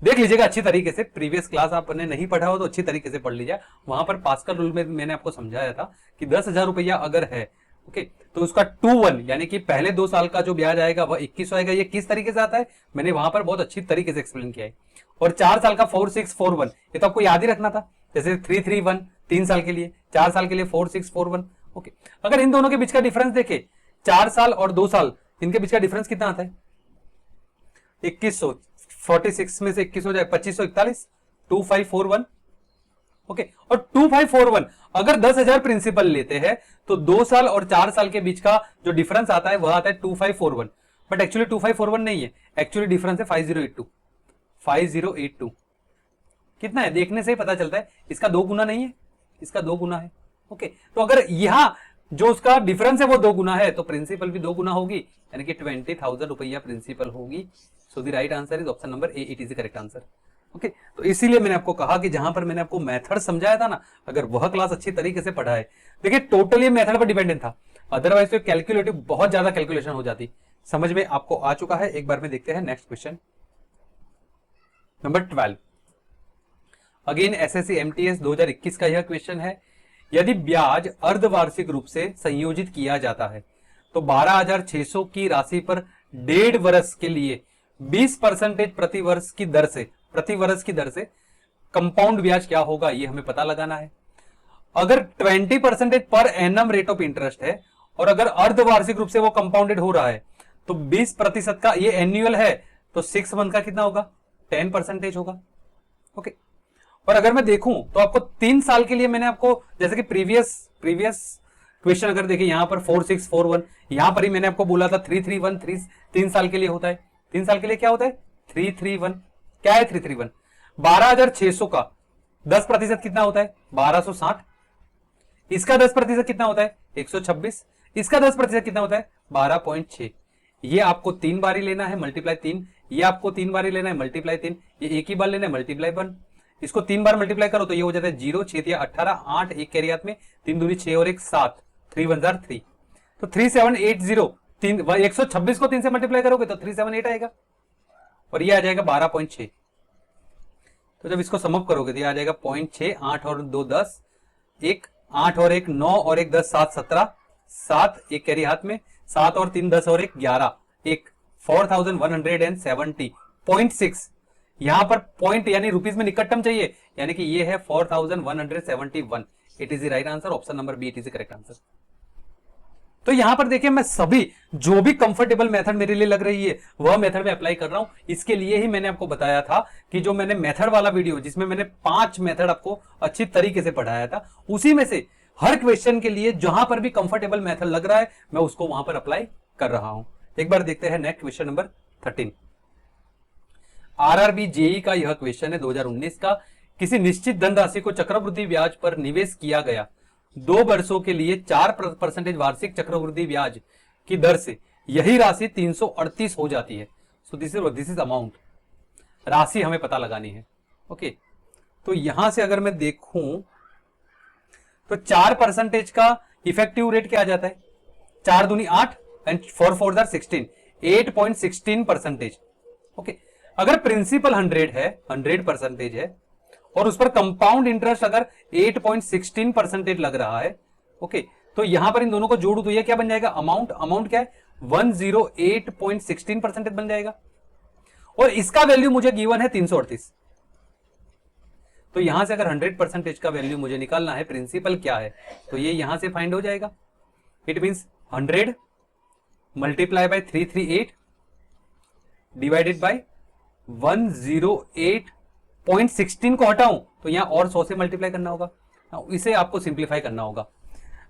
देख लीजिएगा अच्छी तरीके से, प्रीवियस क्लास आपने नहीं पढ़ा हो तो अच्छी तरीके से पढ़ लीजिए। वहां पर पास्कल रूल में मैंने आपको समझाया था कि 10,000 रुपया अगर है, ओके, तो उसका 2-1 यानी कि पहले 2 साल का जो ब्याज आएगा वह 2100 आएगा। ये किस तरीके से आता है मैंने वहां पर बहुत अच्छी तरीके से एक्सप्लेन किया है। और 4 साल का 4641, ये तो आपको याद ही रखना था, जैसे 331 3 साल के लिए, 4 साल के लिए 4641। ओके, अगर इन दोनों के बीच का डिफरेंस देखे, 4 साल और 2 साल, इनके बीच का डिफरेंस कितना आता है? 2100, 46 में से 21 हो जाए 2541, 2541। ओके, और 2541 अगर 10,000 प्रिंसिपल लेते हैं तो 2 साल और 4 साल के बीच का जो डिफरेंस आता है वह आता है 2541। बट एक्चुअली 2541 नहीं है, एक्चुअली डिफरेंस है 5082। कितना है देखने से ही पता चलता है, इसका 2 गुना नहीं है, इसका 2 गुना है। ओके, तो अगर यहां जो उसका डिफरेंस है वो 2 गुना है तो प्रिंसिपल भी 2 गुना होगी, यानी कि 20,000 रुपया प्रिंसिपल होगी। So the right answer is option number A, it is the correct answer. Okay, तो इसीलिए मैंने आपको कहा कि जहां पर मैंने आपको मेथड समझाया था ना, अगर वह क्लास अच्छी तरीके से पढ़ा है, देखिए टोटली मेथड पर डिपेंडेंट था, अदरवाइज तो कैलकुलेटिव बहुत ज्यादा कैलकुलेशन हो जाती। समझ में आपको आ चुका है। एक बार में देखते हैं next question number 12। Again SSC MTS 2021 का यह क्वेश्चन है। यदि ब्याज अर्धवार्षिक रूप से संयोजित किया जाता है तो 12,600 की राशि पर 1.5 वर्ष के लिए 20% प्रति वर्ष की दर से कंपाउंड ब्याज क्या होगा, यह हमें पता लगाना है। अगर 20% per annum rate of interest है और अगर अर्धवार्षिक रूप से वो कंपाउंडेड हो रहा है तो 20% का, ये एनुअल है तो 6 मंथ का कितना होगा? 10% होगा। ओके, और अगर मैं देखूं तो आपको 3 साल के लिए मैंने आपको, जैसे कि प्रीवियस क्वेश्चन अगर देखिए यहां पर 4641, यहां पर ही मैंने आपको बोला था 331 3 साल के लिए होता है। 3 साल के लिए क्या होता है? 331। क्या है 331? 12,600 का 10% कितना होता है? 1260। इसका 10% कितना होता है? 126। इसका 10% कितना होता है? 12.6। ये आपको 3 बार ही लेना है, मल्टीप्लाई 3। ये आपको 3 बार ही लेना है, मल्टीप्लाई 3। ये एक ही बार लेना है, मल्टीप्लाई 1। इसको 3 बार मल्टीप्लाई करो तो ये हो जाता है 0, 6 18, 8 एक कैरी हाथ में, 3 दूनी 6 और 1 7, 3 1 3, तो 3780। 126 को 3 से मल्टीप्लाई करोगे तो 378 आएगा, और ये आ जाएगा 12.6। तो जब इसको समअप करोगे तो ये आ जाएगा 0.6, 8 और 2 10, 1 8 और 1 9 और 1 10 7 17, 7 एक कैरी हाथ में, 7 और 3 10 और 1 11, एक 4170.6। यहां पर पॉइंट यानी रुपीज में निकटतम चाहिए, यानी कि ये है 4171। It is the right answer, option number B, it is the correct answer. तो यहां पर देखिए मैं सभी जो भी कंफर्टेबल मेथड मेरे लिए लग रही है वह मेथड में अप्लाई कर रहा हूं। इसके लिए ही मैंने आपको बताया था कि जो मैंने मेथड वाला वीडियो जिसमें मैंने 5 मेथड आपको अच्छी तरीके से पढ़ाया था, उसी में से हर क्वेश्चन के लिए जहां पर भी कंफर्टेबल मेथड लग रहा है मैं उसको वहां पर अप्लाई कर रहा हूं। एक बार देखते हैं next question number 13। RRB JE का यह क्वेश्चन है 2019 का। किसी निश्चित धनराशि को चक्रवृद्धि ब्याज पर निवेश किया गया, 2 वर्षों के लिए 4% वार्षिक चक्रवृद्धि ब्याज की दर से यही राशि 338 हो जाती है। So this is amount. राशि हमें पता लगानी है। ओके, तो यहां से अगर मैं देखूं तो 4% का इफेक्टिव रेट क्या आ जाता है? 4 दूनी 8 एंड 4 4 16, 8.16%। ओके, अगर प्रिंसिपल 100% है और उस पर कंपाउंड इंटरेस्ट अगर 8.16% लग रहा है, ओके, तो यहां पर इन दोनों को जोड़ू तो ये क्या बन जाएगा? अमाउंट क्या है? 108.16% बन जाएगा, और इसका वैल्यू मुझे गिवन है 338। तो यहां से अगर 100% का वैल्यू मुझे निकालना है, प्रिंसिपल क्या है, तो ये यहां से फाइंड हो जाएगा। It means 100 multiply by 338 divided by 108.16 को हटाऊं तो यहां और 100 से मल्टीप्लाई करना होगा, इसे आपको सिंप्लीफाई करना होगा।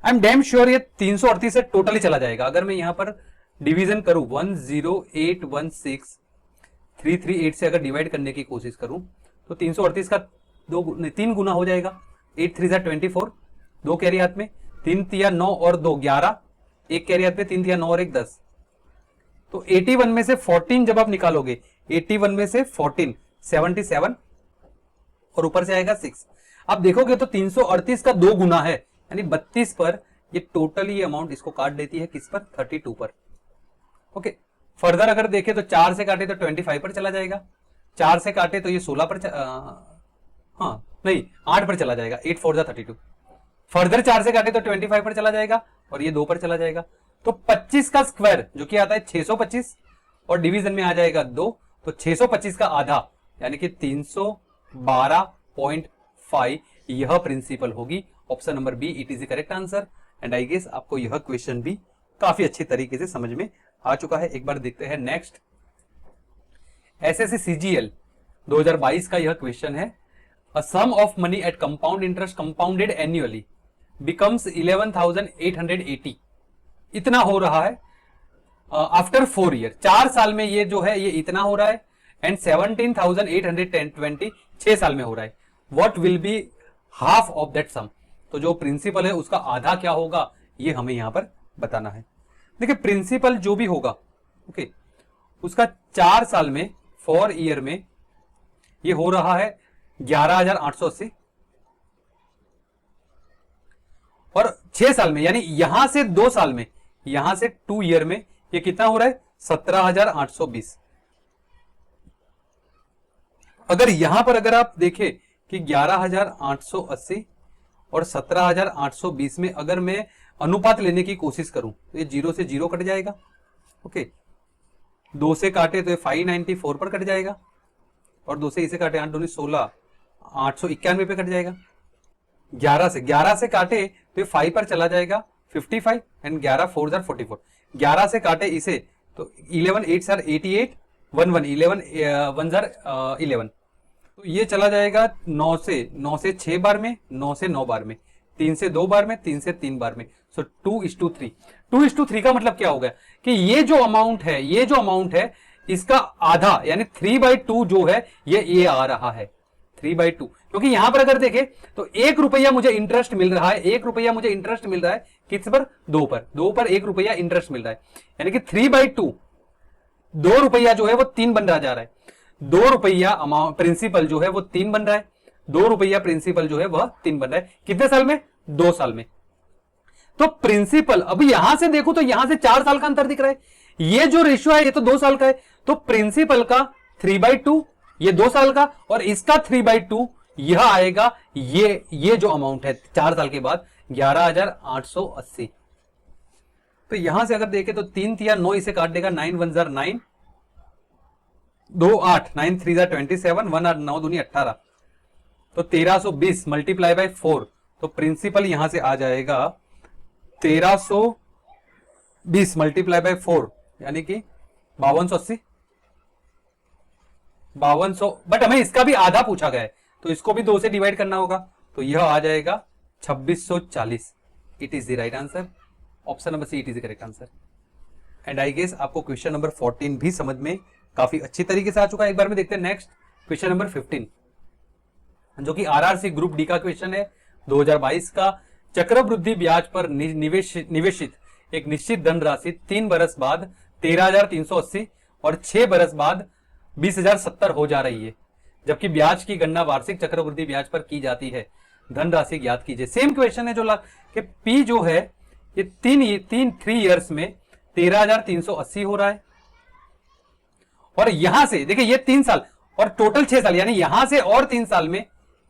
आई एम डैम श्योर ये 338 से टोटली चला जाएगा। अगर मैं यहां पर डिवीजन करूं 10816,338 से अगर डिवाइड करने की कोशिश करूं तो 338 का 3 गुना हो जाएगा। 8 3 24, 2 कैरी हाथ में, 3 तिया 9 और 2 11, 1 कैरी हाथ में, 3 तिया 9 और 1 10। तो 81 में से 14 जब आप निकालोगे, 81 में से 14 77 और ऊपर से आएगा 6। आप देखोगे तो 338 का 2 गुना है, यानी 32 पर ये टोटली अमाउंट इसको काट देती है, किस पर? 32 पर। ओके, फर्दर अगर देखें तो 4 से काटे तो 25 पर चला जाएगा, 4 से काटे तो ये 16 पर हाँ नहीं 8 पर चला जाएगा, 8 4 32। फर्दर 4 से काटे तो 25 पर चला जाएगा और ये 2 पर चला जाएगा। तो 25 का स्क्वायर जो कि आता है 625 और डिवीजन में आ जाएगा 2, तो 625 का आधा यानी कि 312.5 यह प्रिंसिपल होगी। Option number B it is the correct answer. And I guess आपको यह क्वेश्चन भी काफी अच्छी तरीके से समझ में आ चुका है। एक बार देखते हैं नेक्स्ट, एसएससी सीजीएल 2022 का यह क्वेश्चन है। A sum of money at compound interest compounded annually becomes 11,880, इतना हो रहा है आफ्टर 4 ईयर, 4 साल में ये जो है ये इतना हो रहा है। एंड 17,820 6 साल में हो रहा है। What will be half of that sum, तो जो प्रिंसिपल है उसका आधा क्या होगा ये हमें यहां पर बताना है। देखिए प्रिंसिपल जो भी होगा ओके उसका 4 साल में 4 ईयर में ये हो रहा है 11,880 और 6 साल में यानी यहां से 2 साल में, यहां से 2 ईयर में ये कितना हो रहा है 17,820। अगर यहां पर अगर आप देखें कि 11,880 और 17,820 में अगर मैं अनुपात लेने की कोशिश करूं तो ये 0 से 0 कट जाएगा। ओके, 2 से काटे तो ये 594 पर कट जाएगा और 2 से इसे काटे 8 दूनी 16, 891 पे कट जाएगा। 11 से काटे तो ये 5 पर चला जाएगा 55 एंड 11 4 44। 11 से काटे इसे तो 11 8 सर 88 11 11 1 11, तो ये चला जाएगा 9 से 6 बार में, 9 से 9 बार में, 3 से 2 बार में, 3 से 3 बार में। सो 2:3। 2:3 का मतलब क्या हो गया कि ये जो अमाउंट है इसका आधा यानी 3/2 जो है ये आ रहा है 3/2। क्योंकि यहां पर अगर देखें तो 1 रुपया मुझे इंटरेस्ट मिल रहा है, 1 रुपया मुझे इंटरेस्ट मिल रहा है किस पर? 2 पर, 2 पर 1 रुपया इंटरेस्ट मिल रहा है, यानी कि 3/2 2 रुपया जो है वो 3 बन रहा जा रहा है। 2 रुपया अमाउंट प्रिंसिपल जो है वो 3 बन रहा है, 2 रुपया प्रिंसिपल जो है वह 3 बन रहा है। कितने साल में? 2 साल में। तो प्रिंसिपल अब यहां से देखो तो यहां से 4 साल का अंतर दिख रहा है, ये जो रेशियो है ये तो 2 साल का है, तो प्रिंसिपल का 3/2 ये 2 साल का और इसका 3/2 यह आएगा ये जो अमाउंट है 4 साल के बाद 11,880। तो यहां से अगर देखें तो 3 तिया 9 इसे काट देगा, 9 1 9 2 8 9 3 27 1 8 9 दूनी 18, तो 1320 मल्टीप्लाई बाय 4, तो प्रिंसिपल यहां से आ जाएगा 1320 मल्टीप्लाई बाय 4 यानी कि 5280। 5200, बट हमें इसका भी आधा पूछा गया है तो इसको भी 2 से डिवाइड करना होगा, तो यह आ जाएगा 2640। It is the right answer. Option number C it is the correct answer. And I guess आपको क्वेश्चन नंबर 14 भी समझ में काफी अच्छी तरीके से आ चुका है। एक बार में देखते हैं नेक्स्ट क्वेश्चन नंबर 15 जो कि आरआरसी ग्रुप डी का क्वेश्चन है 2022 का। चक्रवृद्धि ब्याज पर निवेशित एक निश्चित धनराशि 3 बरस बाद 13,380 और 6 बरस बाद 20,070 हो जा रही है, जबकि ब्याज की गणना वार्षिक चक्रवृद्धि ब्याज पर की जाती है। धनराशि ज्ञात कीजिए। सेम क्वेश्चन है जो कि पी जो है ये 3 ईयर्स में 13,380 हो रहा है और यहां से देखिए ये 3 साल और टोटल 6 साल, यानी यहां से और 3 साल में,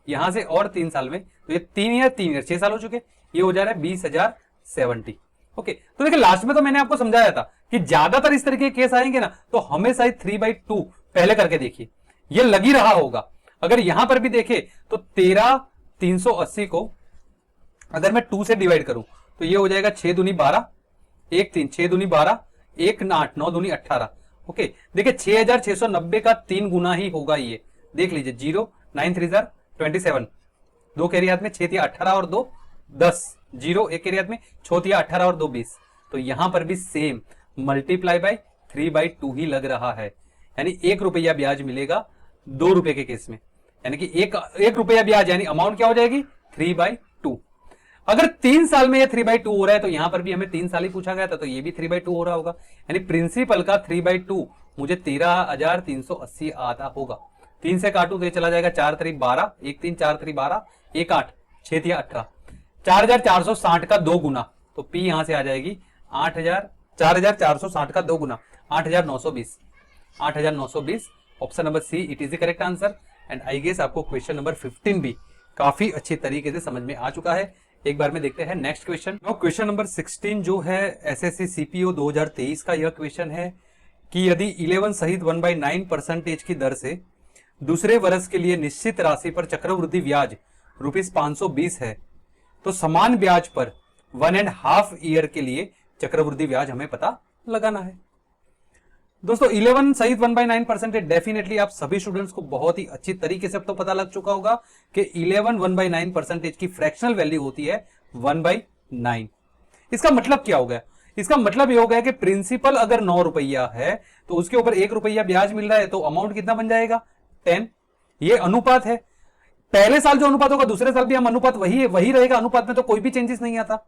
यहां से और 3 साल में, तो ये 3 ईयर 6 साल हो चुके, ये हो जा रहा है 20,070। ओके, तो देखिए लास्ट में तो मैंने आपको समझाया था कि ज्यादातर इस तरीके के केस आएंगे ना तो हमेशा ही 3/2 पहले करके देखिए, ये लग ही रहा होगा। अगर यहां पर भी देखे तो 13,380 को अगर मैं 2 से डिवाइड करूं तो ये हो जाएगा 6 दूनी 12, 1 3 6 दूनी 12, 1 8 9 दूनी 18 ओके, देखिए 6690 का 3 गुना ही होगा ये, देख लीजिए 0 9 3 27, 2 कैरी हाथ में, 6 तिया 18 और 2 10, 0 1 कैरी हाथ में, 6 तिया 18 और 2 20। तो यहां पर भी सेम मल्टीप्लाई बाय 3/2 ही लग रहा है, यानी 1 रुपया ब्याज मिलेगा 2 रुपए के केस में, यानी कि एक रुपया ब्याज, यानी अमाउंट क्या हो जाएगी 3/2। अगर 3 साल में ये 3/2 हो रहा है तो यहां पर भी हमें 3 साल ही पूछा गया था, तो ये भी 3/2 हो रहा होगा, यानी प्रिंसिपल का 3/2 मुझे 13,380 आता होगा। 3 से काटू तो ये चला जाएगा 4 3 12, 1 3 4 3 12, 1 8, 6 3 18, 4460 का 2 गुना, तो पी यहां से आ जाएगी 4460 का 2 गुना 8920, 8920। Option number C it is the correct answer. And I guess आपको क्वेश्चन नंबर 15 भी काफी अच्छी तरीके से समझ में आ चुका है। एक बार में देखते हैं नेक्स्ट क्वेश्चन। क्वेश्चन नंबर 16 जो है एसएससी सीपीओ 2023 का यह क्वेश्चन है कि यदि 11 सहित 1/9% की दर से दूसरे वर्ष के लिए निश्चित राशि पर चक्रवृद्धि ब्याज ₹520 है, तो समान ब्याज पर 1.5 ईयर के लिए चक्रवृद्धि ब्याज हमें पता लगाना है। दोस्तों 11 सहित 1/9% डेफिनेटली आप सभी स्टूडेंट्स को बहुत ही अच्छी तरीके से अब तो पता लग चुका होगा कि 11 1/9% की फ्रैक्शनल वैल्यू होती है 1/9। इसका मतलब क्या हो गया? इसका मतलब ये हो गया कि प्रिंसिपल अगर 9 रुपया है तो उसके ऊपर 1 रुपया ब्याज मिल रहा है, तो अमाउंट कितना बन जाएगा 10। ये अनुपात है, पहले साल जो अनुपात होगा दूसरे साल भी हम अनुपात वही रहेगा, अनुपात में तो कोई भी चेंजेस नहीं आता।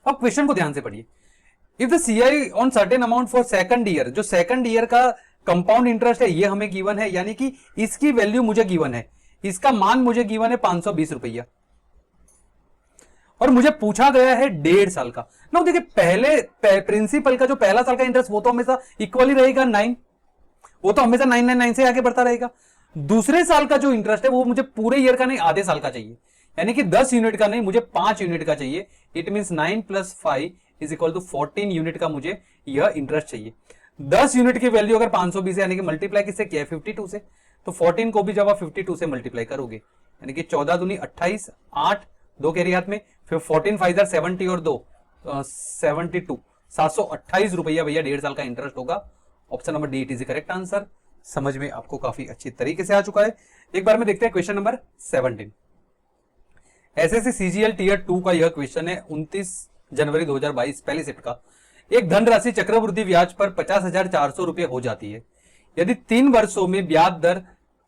अब क्वेश्चन को ध्यान से पढ़िए। If the CI on certain amount for second year, जो सेकंड ईयर का कंपाउंड इंटरेस्ट है ये हमें गिवन है, यानी कि इसकी वैल्यू मुझे गिवन है, इसका मान मुझे गिवन है 520 रुपया, और मुझे पूछा गया है 1.5 साल का। ना देखिए पहले प्रिंसिपल का जो पहला साल का इंटरेस्ट वो तो हमेशा इक्वल ही रहेगा 9, वो तो हमेशा 999 से आगे बढ़ता रहेगा। दूसरे साल का जो इंटरेस्ट है वो मुझे पूरे ईयर का नहीं, आधे साल का चाहिए, यानी कि 10 यूनिट का नहीं, मुझे 5 यूनिट का चाहिए। इट मीन 9 + 5 = 14 यूनिट का मुझे यह इंटरेस्ट चाहिए। 10 यूनिट की वैल्यू अगर 520 है, यानी कि मल्टीप्लाई किससे किया है 52 से, तो 14 को भी जब आप 52 से मल्टीप्लाई करोगे, यानी कि 14 दूनी 28, 8 2 कैरी हाथ में, फिर 14 5 70 और 2 72, 728 रुपया भैया 1.5 साल का इंटरेस्ट होगा। Option number D it is correct answer. समझ में आपको काफी अच्छी तरीके से आ चुका है। एक बार में देखते हैं question number 17। SSC CGL tier 2 का यह क्वेश्चन है 29 जनवरी 2022 पहली शिफ्ट का। एक धनराशि चक्रवृद्धि ब्याज पर 50,400 रुपए हो जाती है। यदि 3 वर्षों में ब्याज दर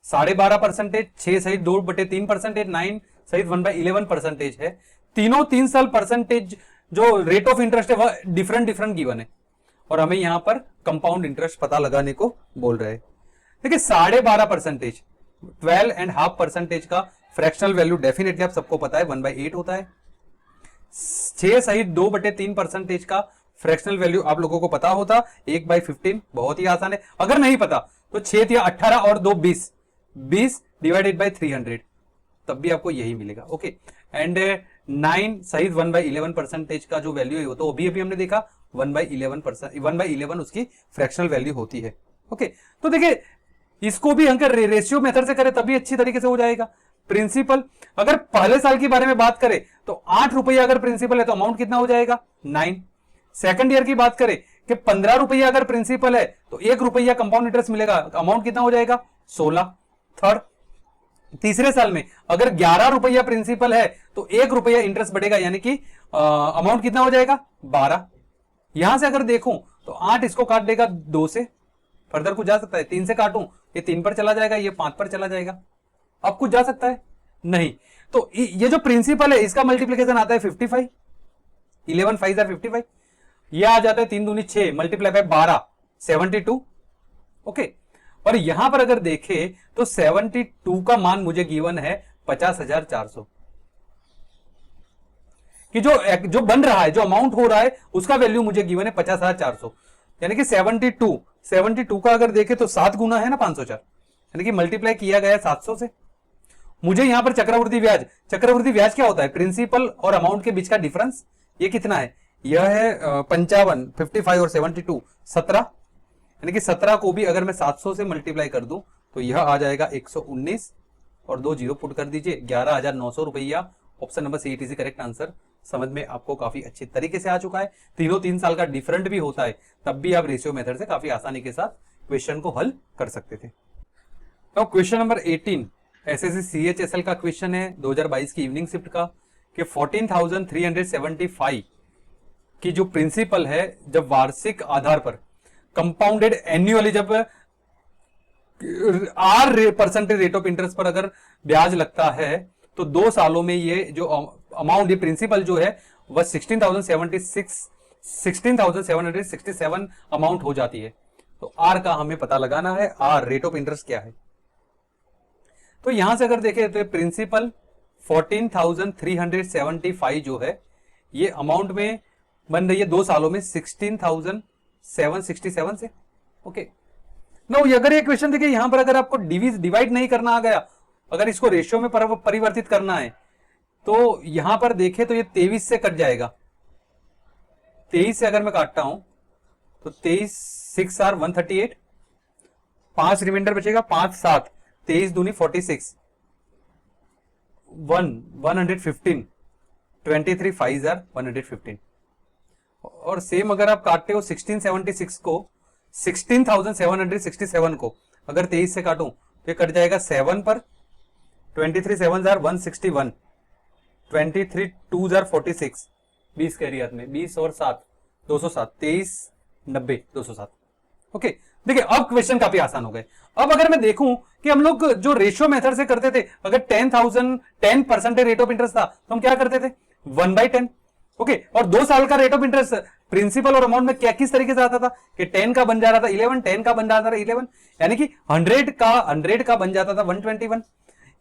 12.5%, 6 सहित 2/3%, 9 सहित 1/11% है, तीनों 3 साल परसेंटेज जो रेट ऑफ इंटरेस्ट है वह डिफरेंट गिवन है, और हमें यहां पर कंपाउंड इंटरेस्ट पता लगाने को बोल रहे हैं। देखिए 12.5%, 12.5% का फ्रैक्शनल वैल्यू डेफिनेटली आप सबको पता है 1/8 होता है। 6 सहित 2/3% का फ्रैक्शनल वैल्यू आप लोगों को पता होता 1/15, बहुत ही आसान है। अगर नहीं पता तो 6 या 18 और 2 20, 20 डिवाइडेड बाय 300, तब भी आपको यही मिलेगा। ओके, एंड 9 सहित 1/11% का जो वैल्यू है वो तो अभी हमने देखा 1/11 उसकी फ्रैक्शनल वैल्यू होती है। ओके, तो देखिए इसको भी अगर रेशियो मेथड से करें तभी अच्छी तरीके से हो जाएगा। प्रिंसिपल अगर पहले साल के बारे में बात करें तो 8 रुपया अगर प्रिंसिपल है तो अमाउंट कितना हो जाएगा 9। सेकंड ईयर की बात करें कि 15 रुपया अगर प्रिंसिपल है तो 1 रुपया कंपाउंड इंटरेस्ट मिलेगा, तो अमाउंट कितना हो जाएगा 16। थर्ड, तीसरे साल में अगर 11 रुपया प्रिंसिपल है तो 1 रुपया इंटरेस्ट बढ़ेगा, यानी कि अमाउंट कितना हो जाएगा 12। यहां से अगर देखूं तो 8 इसको काट देगा 2 से, फर्दर कुछ जा सकता है, 3 से काटूं ये 3 पर चला जाएगा, ये 5 पर चला जाएगा। अब कुछ जा सकता है नहीं, तो ये जो प्रिंसिपल है इसका मल्टीप्लीकेशन आता है 55, 11 5 55, ये आ जाता है 3 दूनी 6 मल्टीप्लाई बाय 12 72। ओके, और यहां पर अगर देखें तो 72 का मान मुझे गिवन है 50,400 कि जो बन रहा है, जो अमाउंट हो रहा है उसका वैल्यू मुझे गिवन है 50,400, यानी कि 72 का अगर देखें तो 7 गुना है ना 504, यानी कि मल्टीप्लाई किया गया 700 से। मुझे यहां पर चक्रवृद्धि ब्याज क्या होता है, प्रिंसिपल और अमाउंट के बीच का डिफरेंस, ये कितना है, यह है 55, 55 और 72 17, यानी कि 17 को भी अगर मैं 700 से मल्टीप्लाई कर दूं तो यह आ जाएगा 119 और 2 जीरो पुट कर दीजिए 11,900 रुपया। Option number C it is correct answer. समझ में आपको काफी अच्छी तरीके से आ चुका है। तीनों 3 साल का डिफरेंट भी होता है, तब भी आप रेशियो मेथड से काफी आसानी के साथ क्वेश्चन को हल कर सकते थे। तो क्वेश्चन नंबर 18 एसएससी सीएचएसएल का क्वेश्चन है 2022 की इवनिंग शिफ्ट का, कि 14,375 की जो प्रिंसिपल है, जब वार्षिक आधार पर कंपाउंडेड एन्युअली जब परसेंटेज रेट ऑफ इंटरेस्ट पर अगर ब्याज लगता है, तो 2 सालों में ये जो अमाउंट, ये प्रिंसिपल जो है वह 16,767 अमाउंट हो जाती है। तो आर का हमें पता लगाना है, आर रेट ऑफ इंटरेस्ट क्या है। तो यहां से अगर देखें तो प्रिंसिपल 14,375 जो है ये अमाउंट में बन रही है 2 सालों में 16,767 से। ओके, नो अगर ये क्वेश्चन देखिए यहां पर अगर आपको डिवाइड नहीं करना आ गया, अगर इसको रेशियो में परिवर्तित करना है, तो यहां पर देखें तो ये 23 से कट जाएगा। 23 से अगर मैं काटता हूं तो 23 6 आर 138, 5 रिमाइंडर बचेगा, 5 7, 23 दूनी 46, 115, 23 5 आर 115। और सेम अगर आप काटते हो 1676 को, 16,767 को अगर 23 से काटूं तो ये कट जाएगा 7 पर, 23 7 आर 161, 23 2 आर 46, 20 कैरी हाथ में, 20 और 7 207, 23 90 207। ओके, देखिए अब क्वेश्चन काफी आसान हो गए। अब अगर मैं देखूं कि हम लोग जो रेशियो मेथड से करते थे, अगर 10% रेट ऑफ इंटरेस्ट था तो हम क्या करते थे 1/10। ओके, और 2 साल का रेट ऑफ इंटरेस्ट प्रिंसिपल और अमाउंट में क्या किस तरीके से आता था कि 10 का बन जाता था 11, 10 का बन जाता था 11, यानी कि 100 का बन जाता था 121,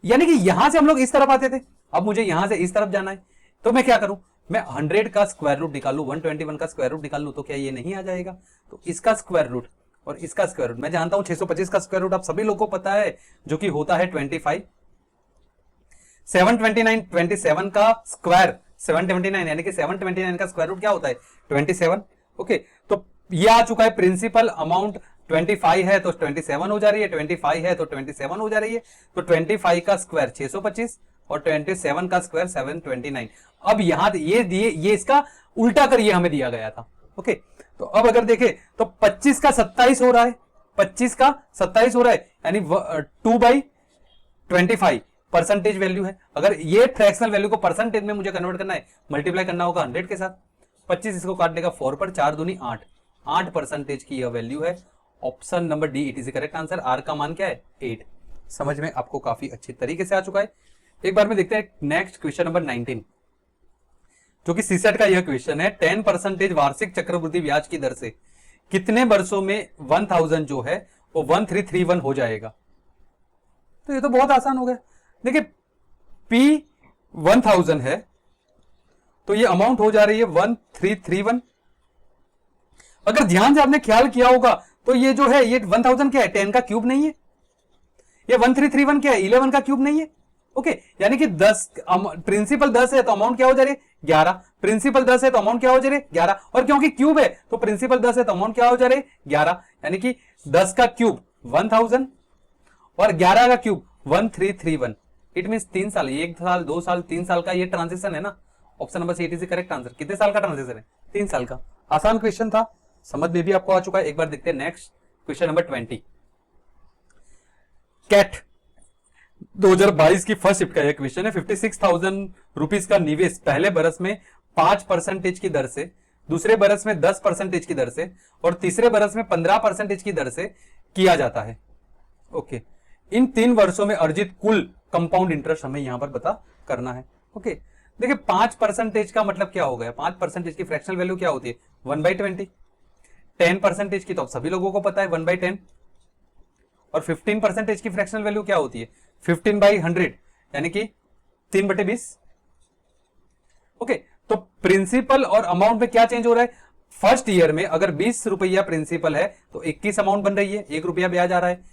यानी कि यहां से हम लोग इस तरफ आते थे। अब मुझे यहां से इस तरफ जाना है, तो मैं क्या करूं, मैं 100 का स्क्वायर रूट निकाल लू, 121 का स्क्वायर रूट निकाल लू, तो क्या ये नहीं आ जाएगा? तो इसका स्क्वायर रूट और इसका स्क्वायर रूट मैं जानता हूं 625 का स्क्वायर रूट आप सभी लोगों को पता है, जो कि होता है 25। 729 27 का स्क्वायर 729, यानी कि 729 का स्क्वायर रूट क्या होता है 27। ओके, तो ये आ चुका है प्रिंसिपल अमाउंट 25 है तो 27 हो जा रही है, 25 है तो 27 हो जा रही है, तो 25 का स्क्वायर 625 और 27 का स्क्वायर 729। अब यहां ये इसका उल्टा कर ये हमें दिया गया था। ओके, तो अब अगर देखें तो 25 का 27 हो रहा है, 25 का 27 हो रहा है, यानी 2/25 परसेंटेज वैल्यू है। अगर ये फ्रैक्शनल वैल्यू को परसेंटेज में मुझे कन्वर्ट करना है, मल्टीप्लाई करना होगा 100 के साथ। 25 इसको काट देगा 4 पर, 4 दूनी 8, 8% की यह वैल्यू है। Option number D it is correct answer. R का मान क्या है 8। समझ में आपको काफी अच्छी तरीके से आ चुका है। एक बार में देखते हैं नेक्स्ट क्वेश्चन नंबर 19, जो कि सीसेट का यह क्वेश्चन है। 10% वार्षिक चक्रवृद्धि ब्याज की दर से कितने वर्षों में 1000 जो है वो 1331 हो जाएगा? तो ये तो बहुत आसान हो गया। देखिए P 1000 है तो ये अमाउंट हो जा रही है 1331। अगर ध्यान से आपने ख्याल किया होगा तो ये जो है ये 1000 क्या है 10 का क्यूब नहीं है, ये 1331 क्या है 11 का क्यूब नहीं है। ओके, यानी कि 10 प्रिंसिपल 10 है तो अमाउंट क्या हो जा रही है 11, प्रिंसिपल 10 है तो अमाउंट क्या हो जा रही है 11, और क्योंकि क्यूब है तो प्रिंसिपल 10 है तो अमाउंट क्या हो जा रही है 11, यानी कि 10 का क्यूब 1000 और 11 का क्यूब 1331। इट मींस 3 साल, 1 साल 2 साल 3 साल का ये ट्रांजिशन है ना। Option number C it is correct answer. कितने साल का ट्रांजिशन है 3 साल का। आसान क्वेश्चन था, समझ में भी आपको आ चुका है। एक बार देखते हैं नेक्स्ट क्वेश्चन नंबर 20। कैट 2022 की फर्स्ट शिफ्ट का यह क्वेश्चन है। 56,000 रुपीज का निवेश पहले बरस में 5% की दर से, दूसरे बरस में 10% की दर से और तीसरे बरस में 15% की दर से किया जाता है। ओके, इन 3 वर्षों में अर्जित कुल कंपाउंड इंटरेस्ट हमें यहां पर पता करना है। ओके, देखिए 5% का मतलब क्या हो गया, 5% की फ्रैक्शनल वैल्यू क्या होती है 1/20। 10% की तो आप सभी लोगों को पता है 1/10, और 15% की फ्रैक्शनल वैल्यू क्या होती है 15/100, यानी कि 3/20। ओके, तो प्रिंसिपल और अमाउंट में क्या चेंज हो रहा है, फर्स्ट ईयर में अगर 20 रुपया प्रिंसिपल है तो 21 अमाउंट बन रही है, 1 रुपया ब्याज आ रहा है।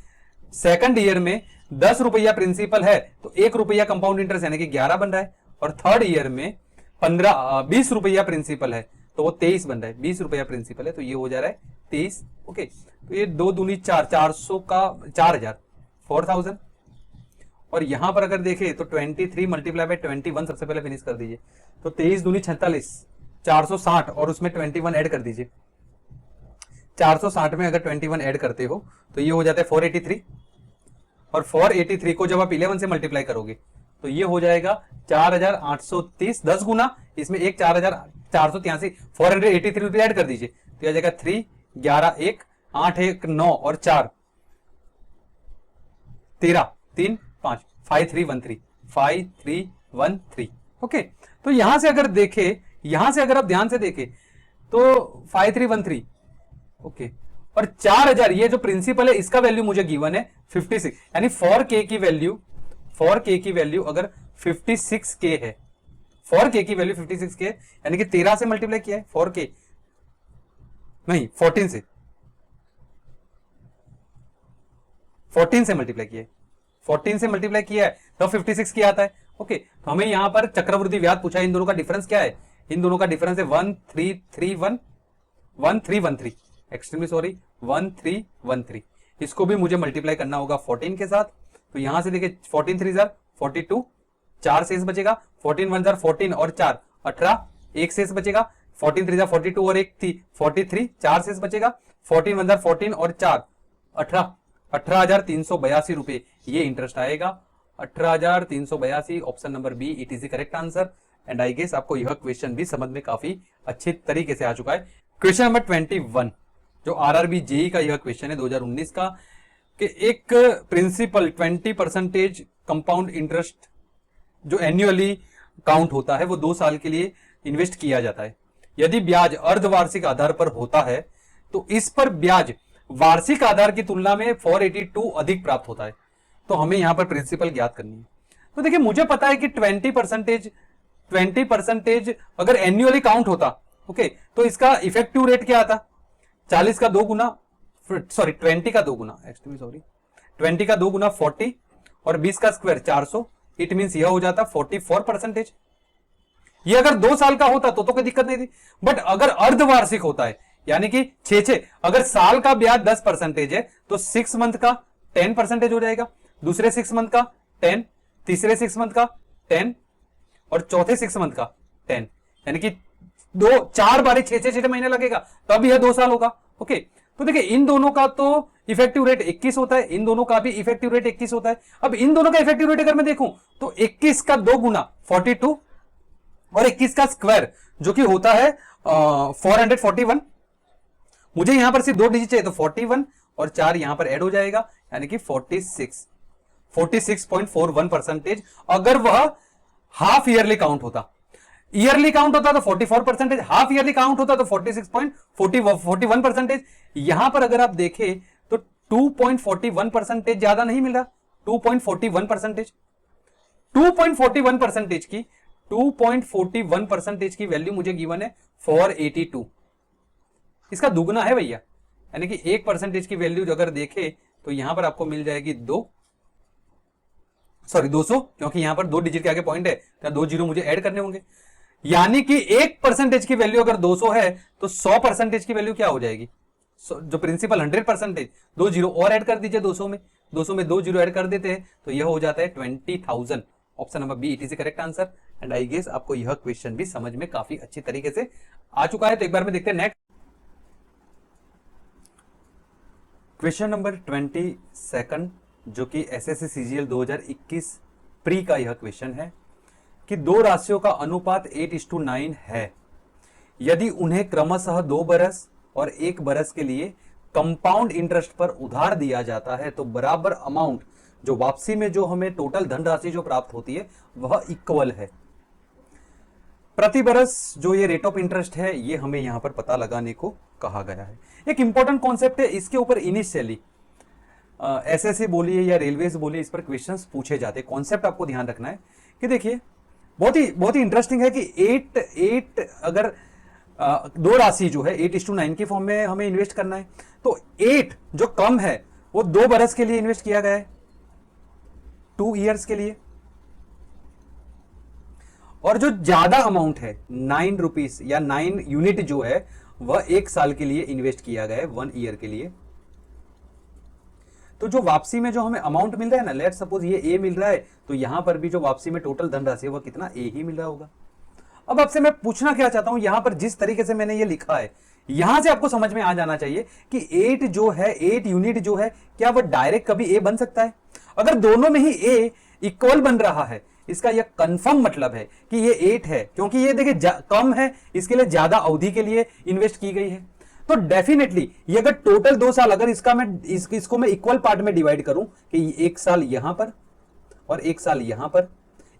सेकंड ईयर में 10 रुपया प्रिंसिपल है तो 1 रुपया कंपाउंड इंटरेस्ट यानी कि 11 बन रहा है, और थर्ड ईयर में 20 रुपया प्रिंसिपल है तो वो 23 बन रहा है। 20 रुपया प्रिंसिपल है तो ये हो जा रहा है 23। ओके, तो ये 2 दूनी 4, 400 का 4000 4000, और यहां पर अगर देखें तो 23 मल्टीप्लाई बाय 21 सबसे पहले फिनिश कर दीजिए, तो 23 दूनी 46, 460 और उसमें 21 ऐड कर दीजिए। 460 में अगर 21 ऐड करते हो तो ये हो जाता है 483, और 483 को जब आप 11 से मल्टीप्लाई करोगे तो ये हो जाएगा 4830, 10 गुना इसमें एक 4483, 483 रुपये ऐड कर दीजिए तो यह जाएगा 3, 11, 1, 8, 1, 9 और 4, 13, 3, 5, 5313, 5313। ओके, तो यहां से अगर देखें, यहां से अगर आप ध्यान से देखें तो 5313, ओके, और 4000 ये जो प्रिंसिपल है इसका वैल्यू मुझे गिवन है 56, यानी 4k की वैल्यू, 4k की वैल्यू अगर 56k है, 4k की वैल्यू 56k यानी कि 13 से मल्टीप्लाई किया है 4k, नहीं 14 से, 14 से मल्टीप्लाई किया है, 14 से मल्टीप्लाई किया है तो 56 की आता है। ओके, तो हमें यहां पर चक्रवृद्धि व्याज पूछा है, इन दोनों का डिफरेंस क्या है, इन दोनों का डिफरेंस है 1331, 1313, एक्सट्रीमली सॉरी 1313। इसको भी मुझे मल्टीप्लाई करना होगा 14 के साथ, तो यहां से देखिए 14 3 42, 4 शेष बचेगा, 14 1 14 और 4 18, एक शेष बचेगा, 14 3 42 और एक 43, 4 शेष बचेगा, 14 1 14 और 4 18, 18,382 रुपए ये इंटरेस्ट आएगा। 18,382, option number B it is the correct answer. And I guess आपको यह क्वेश्चन भी समझ में काफी अच्छे तरीके से आ चुका है। क्वेश्चन नंबर 21 जो आरआरबी जेई का यह क्वेश्चन है 2019 का, कि एक प्रिंसिपल 20% कंपाउंड इंटरेस्ट जो एन्युअली काउंट होता है वो 2 साल के लिए इन्वेस्ट किया जाता है। यदि ब्याज अर्धवार्षिक आधार पर होता है तो इस पर ब्याज वार्षिक आधार की तुलना में 482 अधिक प्राप्त होता है। तो हमें यहां पर प्रिंसिपल ज्ञात करनी है। तो देखिए मुझे पता है कि 20% अगर एन्युअली काउंट होता, ओके, तो इसका इफेक्टिव रेट क्या आता, 40 का 2 गुना, सॉरी 20 का 2 गुना, एक्चुअली सॉरी 20 का 2 गुना 40 और 20 का स्क्वायर 400, इट मींस यह हो जाता 44%। ये अगर 2 साल का होता तो कोई दिक्कत नहीं थी, बट अगर अर्धवार्षिक होता है यानी कि 6 अगर साल का ब्याज 10% है तो 6 मंथ का 10% हो जाएगा, दूसरे 6 मंथ का 10, तीसरे 6 मंथ का 10 और चौथे 6 मंथ का 10, यानी कि 4 बारी 6 महीने लगेगा तब यह 2 साल होगा। ओके, तो देखिए इन दोनों का तो इफेक्टिव रेट 21 होता है, इन दोनों का भी इफेक्टिव रेट 21 होता है। अब इन दोनों का इफेक्टिव रेट अगर मैं देखूं तो 21 का 2 गुना 42 और 21 का स्क्वायर जो कि होता है 441, मुझे यहां पर सिर्फ 2 डिजिट चाहिए तो 41 और 4 यहां पर ऐड हो जाएगा यानी कि 46.41%। अगर वह हाफ ईयरली काउंट होता, ईयरली काउंट होता तो 44%, हाफ ईयरली काउंट होता तो 46.41%। यहां पर अगर आप देखें तो 2.41% ज्यादा नहीं मिल रहा, 2.41%, 2.41% की वैल्यू मुझे गिवन है 482, इसका दुगना है भैया, यानी कि 1% की वैल्यू अगर देखे तो यहां पर आपको मिल जाएगी 200, क्योंकि यहां पर 2 डिजिट के आगे पॉइंट है तो 2 जीरो मुझे ऐड करने होंगे, यानी कि 1% की वैल्यू अगर 200 है तो 100% की वैल्यू क्या हो जाएगी, जो प्रिंसिपल 100%, 2 जीरो और ऐड कर दीजिए 200 में 2 जीरो ऐड कर देते हैं तो यह हो जाता है 20,000। Option number B it is correct answer. And I guess आपको यह क्वेश्चन भी समझ में काफी अच्छी तरीके से आ चुका है। तो एक बार में देखते हैं नेक्स्ट क्वेश्चन नंबर 22 जो कि एसएससी सीजीएल 2021 प्री का यह क्वेश्चन है कि 2 राशियों का अनुपात 8:9 है। यदि उन्हें क्रमशः 2 बरस और 1 बरस के लिए कंपाउंड इंटरेस्ट पर उधार दिया जाता है तो बराबर अमाउंट जो वापसी में जो हमें टोटल धनराशि जो प्राप्त होती है वह इक्वल है। प्रति बरस जो ये रेट ऑफ इंटरेस्ट है ये हमें यहां पर पता लगाने को कहा गया है। एक इंपॉर्टेंट कॉन्सेप्ट है, इसके ऊपर इनिशियली एसएससी बोलिए या रेलवेज बोलिए इस पर क्वेश्चंस पूछे जाते हैं। कॉन्सेप्ट आपको ध्यान रखना है कि देखिए बहुत ही इंटरेस्टिंग है कि 8 अगर 2 राशि जो है 8:9 के फॉर्म में हमें इन्वेस्ट करना है तो 8 जो कम है वो 2 बरस के लिए इन्वेस्ट किया गया है, 2 ईयर्स के लिए, और जो ज्यादा अमाउंट है 9 रुपीस या 9 यूनिट जो है वह 1 साल के लिए इन्वेस्ट किया गया है, 1 ईयर के लिए। तो जो वापसी में जो हमें अमाउंट मिल रहा है ना, लेट सपोज ये ए मिल रहा है, तो यहां पर भी जो वापसी में टोटल धनराशि है वह कितना ए ही मिल रहा होगा। अब आपसे मैं पूछना क्या चाहता हूं, यहां पर जिस तरीके से मैंने ये लिखा है, यहां से आपको समझ में आ जाना चाहिए कि 8 जो है, 8 यूनिट जो है, क्या वह डायरेक्ट कभी ए बन सकता है? अगर दोनों में ही ए इक्वल बन रहा है, इसका यह कंफर्म मतलब है कि ये 8 है, क्योंकि ये देखिए कम है, इसके लिए ज्यादा अवधि के लिए इन्वेस्ट की गई है। तो डेफिनेटली ये अगर टोटल 2 साल, अगर इसको मैं इक्वल पार्ट में डिवाइड करूं कि 1 साल यहां पर और 1 साल यहां पर,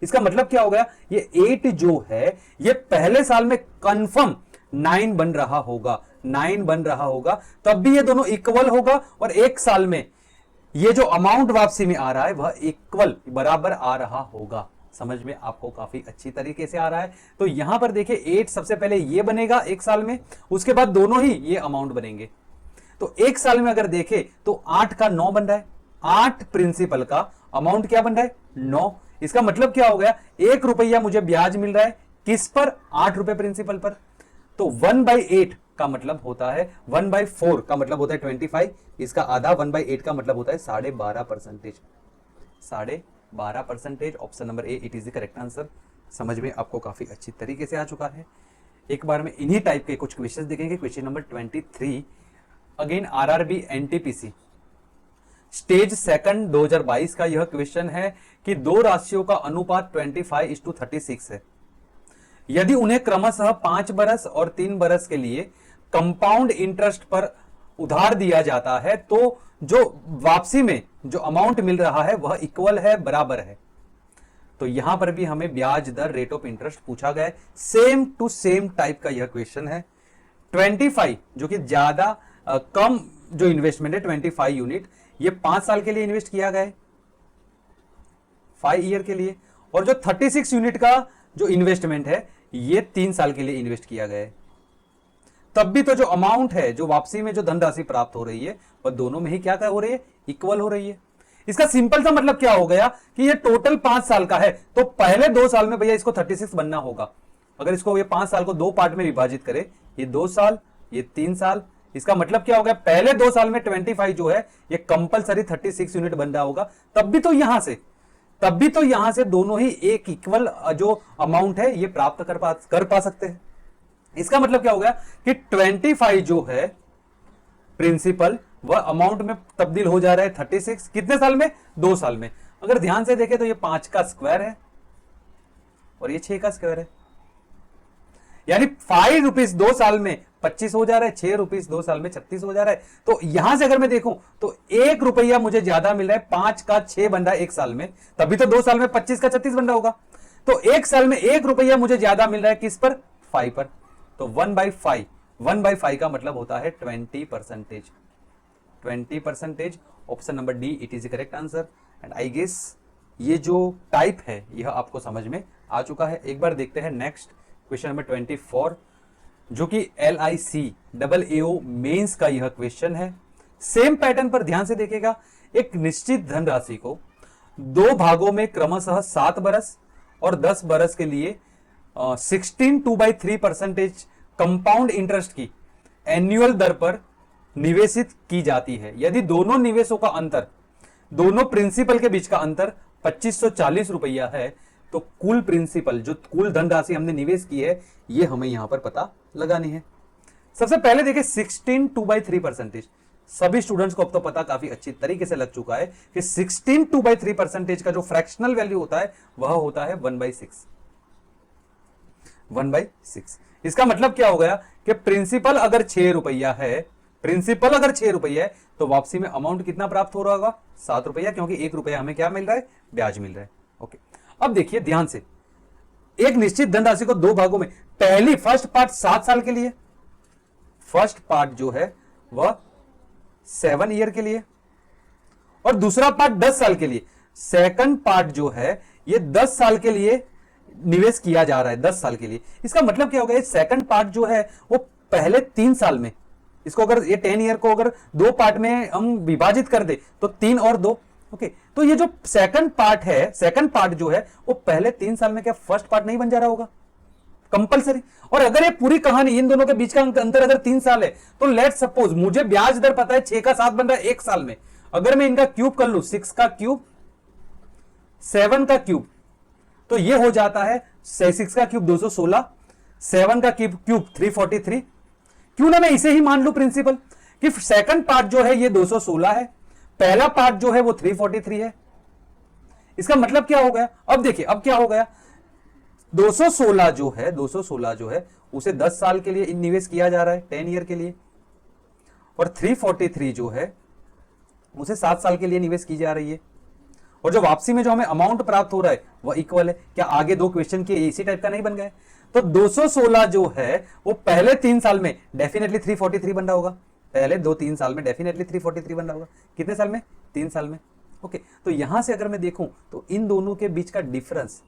इसका मतलब क्या हो गया, ये 8 जो है ये पहले साल में कंफर्म 9 बन रहा होगा, 9 बन रहा होगा, तब भी ये दोनों इक्वल होगा, और 1 साल में ये जो अमाउंट वापसी में आ रहा है वह इक्वल बराबर आ रहा होगा। समझ में आपको काफी अच्छी तरीके से आ रहा है। तो यहां पर देखिए 8 सबसे पहले ये बनेगा 1 साल में, उसके बाद दोनों ही ये अमाउंट बनेंगे। तो 1 साल में अगर देखें तो 8 का 9 बन रहा है, 8 प्रिंसिपल का अमाउंट क्या बन रहा है, 9। इसका मतलब क्या हो गया, 1 रुपया मुझे ब्याज मिल रहा है, किस पर, 8 रुपए प्रिंसिपल पर। तो 1/8 का मतलब होता है, 1/4 का मतलब होता है 25, इसका आधा 1/8 का मतलब होता है 12.5%। 12.5%, option number A it is the correct answer. समझ में आपको काफी अच्छी तरीके से आ चुका है। एक बार में इन्हीं टाइप के कुछ क्वेश्चंस देखेंगे। Question number 23, again RRB NTPC stage second 2022 का यह क्वेश्चन है कि दो राशियों का अनुपात 25:36 है। यदि उन्हें क्रमशः 5 बरस और 3 बरस के लिए कंपाउंड इंटरेस्ट पर उधार दिया जाता है, तो जो वापसी में जो अमाउंट मिल रहा है वह इक्वल है, बराबर है। तो यहां पर भी हमें ब्याज दर, रेट ऑफ इंटरेस्ट पूछा गया है। सेम टू सेम टाइप का यह क्वेश्चन है। 25 जो कि ज्यादा कम जो इन्वेस्टमेंट है, 25 यूनिट, ये 5 साल के लिए इन्वेस्ट किया गया है, 5 ईयर के लिए। और जो 36 यूनिट का जो इन्वेस्टमेंट है ये 3 साल के लिए इन्वेस्ट किया गया है। तब भी तो जो अमाउंट है, जो वापसी में जो धनराशि प्राप्त हो रही है, वह दोनों में ही क्या हो रही है, इक्वल हो रही है। इसका सिंपल सा मतलब क्या हो गया कि ये टोटल 5 साल का है, तो पहले 2 साल में भैया इसको 36 बनना होगा। अगर इसको ये 5 साल को 2 पार्ट में विभाजित करे, ये 2 साल, ये 3 साल, इसका मतलब क्या हो गया, पहले 2 साल में 25 जो है ये कंपलसरी 36 यूनिट बन रहा होगा। तब भी तो यहां से दोनों ही एक इक्वल जो अमाउंट है ये प्राप्त कर पा सकते हैं। इसका मतलब क्या हो गया कि 25 जो है प्रिंसिपल, वह अमाउंट में तब्दील हो जा रहा है 36, कितने साल में, 2 साल में। अगर ध्यान से देखें तो ये 5 का स्क्वायर है और ये 6 का स्क्वायर है, यानी 5 रुपीज 2 साल में 25 हो जा रहा है, 6 रुपीज 2 साल में 36 हो जा रहा है। तो यहां से अगर मैं देखूं तो 1 रुपया मुझे ज्यादा मिल रहा है, 5 का 6 बन रहा है 1 साल में, तभी तो 2 साल में 25 का 36 बन रहा होगा। तो 1 साल में 1 रुपया मुझे ज्यादा मिल रहा है, किस पर, 5 पर। तो 1/5 का मतलब होता है 20%। 20%, option number D it is the correct answer. And I guess ये जो टाइप है यह आपको समझ में आ चुका है। एक बार देखते हैं नेक्स्ट क्वेश्चन नंबर 24, जो कि LIC AAO मेंस का यह क्वेश्चन है। सेम पैटर्न पर ध्यान से देखिएगा। एक निश्चित धनराशि को 2 भागों में क्रमशः 7 बरस और 10 बरस के लिए 16/2/3% कंपाउंड इंटरेस्ट की एनुअल दर पर निवेशित की जाती है। यदि दोनों निवेशों का अंतर, दोनों प्रिंसिपल के बीच का अंतर 2540 रुपया है, तो कुल प्रिंसिपल, जो कुल धनराशि हमने निवेश की है, ये हमें यहां पर पता लगानी है। सबसे पहले देखिए 16/2/3%। सभी स्टूडेंट्स को अब तो पता काफी अच्छी तरीके से लग चुका है कि 16/2/3% का जो फ्रैक्शनल वैल्यू होता है वह होता है 1/6। 1/6। इसका मतलब क्या हो गया कि प्रिंसिपल अगर 6 रुपया है, तो वापसी में अमाउंट कितना प्राप्त हो रहा होगा, 7 रुपया, क्योंकि 1 रुपया हमें क्या मिल रहा है, ब्याज मिल रहा है। ओके, अब देखिए ध्यान से, एक निश्चित धनराशि को 2 भागों में, फर्स्ट पार्ट 7 साल के लिए, फर्स्ट पार्ट जो है वह 7 ईयर के लिए, और दूसरा पार्ट 10 साल के लिए। सेकंड पार्ट जो है ये 10 साल के लिए निवेश किया जा रहा है, 10 साल के लिए। इसका मतलब क्या होगा, सेकंड पार्ट जो है वो पहले 3 साल में, इसको अगर ये 10 ईयर को अगर 2 पार्ट में हम विभाजित कर दे तो 3 और 2। ओके, तो ये जो सेकंड पार्ट जो है वो पहले 3 साल में क्या फर्स्ट पार्ट नहीं बन जा रहा होगा, कंपलसरी। और अगर ये पूरी कहानी, इन दोनों के बीच का अंतर अगर 3 साल है, तो लेट सपोज मुझे ब्याज दर पता है 6 का 7 बन रहा है 1 साल में। अगर मैं इनका क्यूब कर लू, 6 का क्यूब 7 का क्यूब, तो ये हो जाता है 6 का क्यूब 216, 7 का क्यूब 343। क्यों ना मैं इसे ही मान लू प्रिंसिपल कि सेकंड पार्ट जो है ये 216 है, पहला पार्ट जो है वो 343 है। इसका मतलब क्या हो गया, अब देखिए अब क्या हो गया, 216 जो है उसे 10 साल के लिए निवेश किया जा रहा है, 10 ईयर के लिए, और 343 जो है उसे 7 साल के लिए निवेश की जा रही है। और जो वापसी में जो हमें अमाउंट प्राप्त हो रहा है वह इक्वल है। क्या आगे दो क्वेश्चन के इसी टाइप का नहीं बन गए? तो 216 जो है वो पहले 3 साल में डेफिनेटली 343 बन रहा होगा, पहले 2-3 साल में डेफिनेटली 343 बन रहा होगा। कितने साल में? 3 साल में। ओके, तो यहां से अगर मैं देखूं तो इन दोनों के बीच का डिफरेंस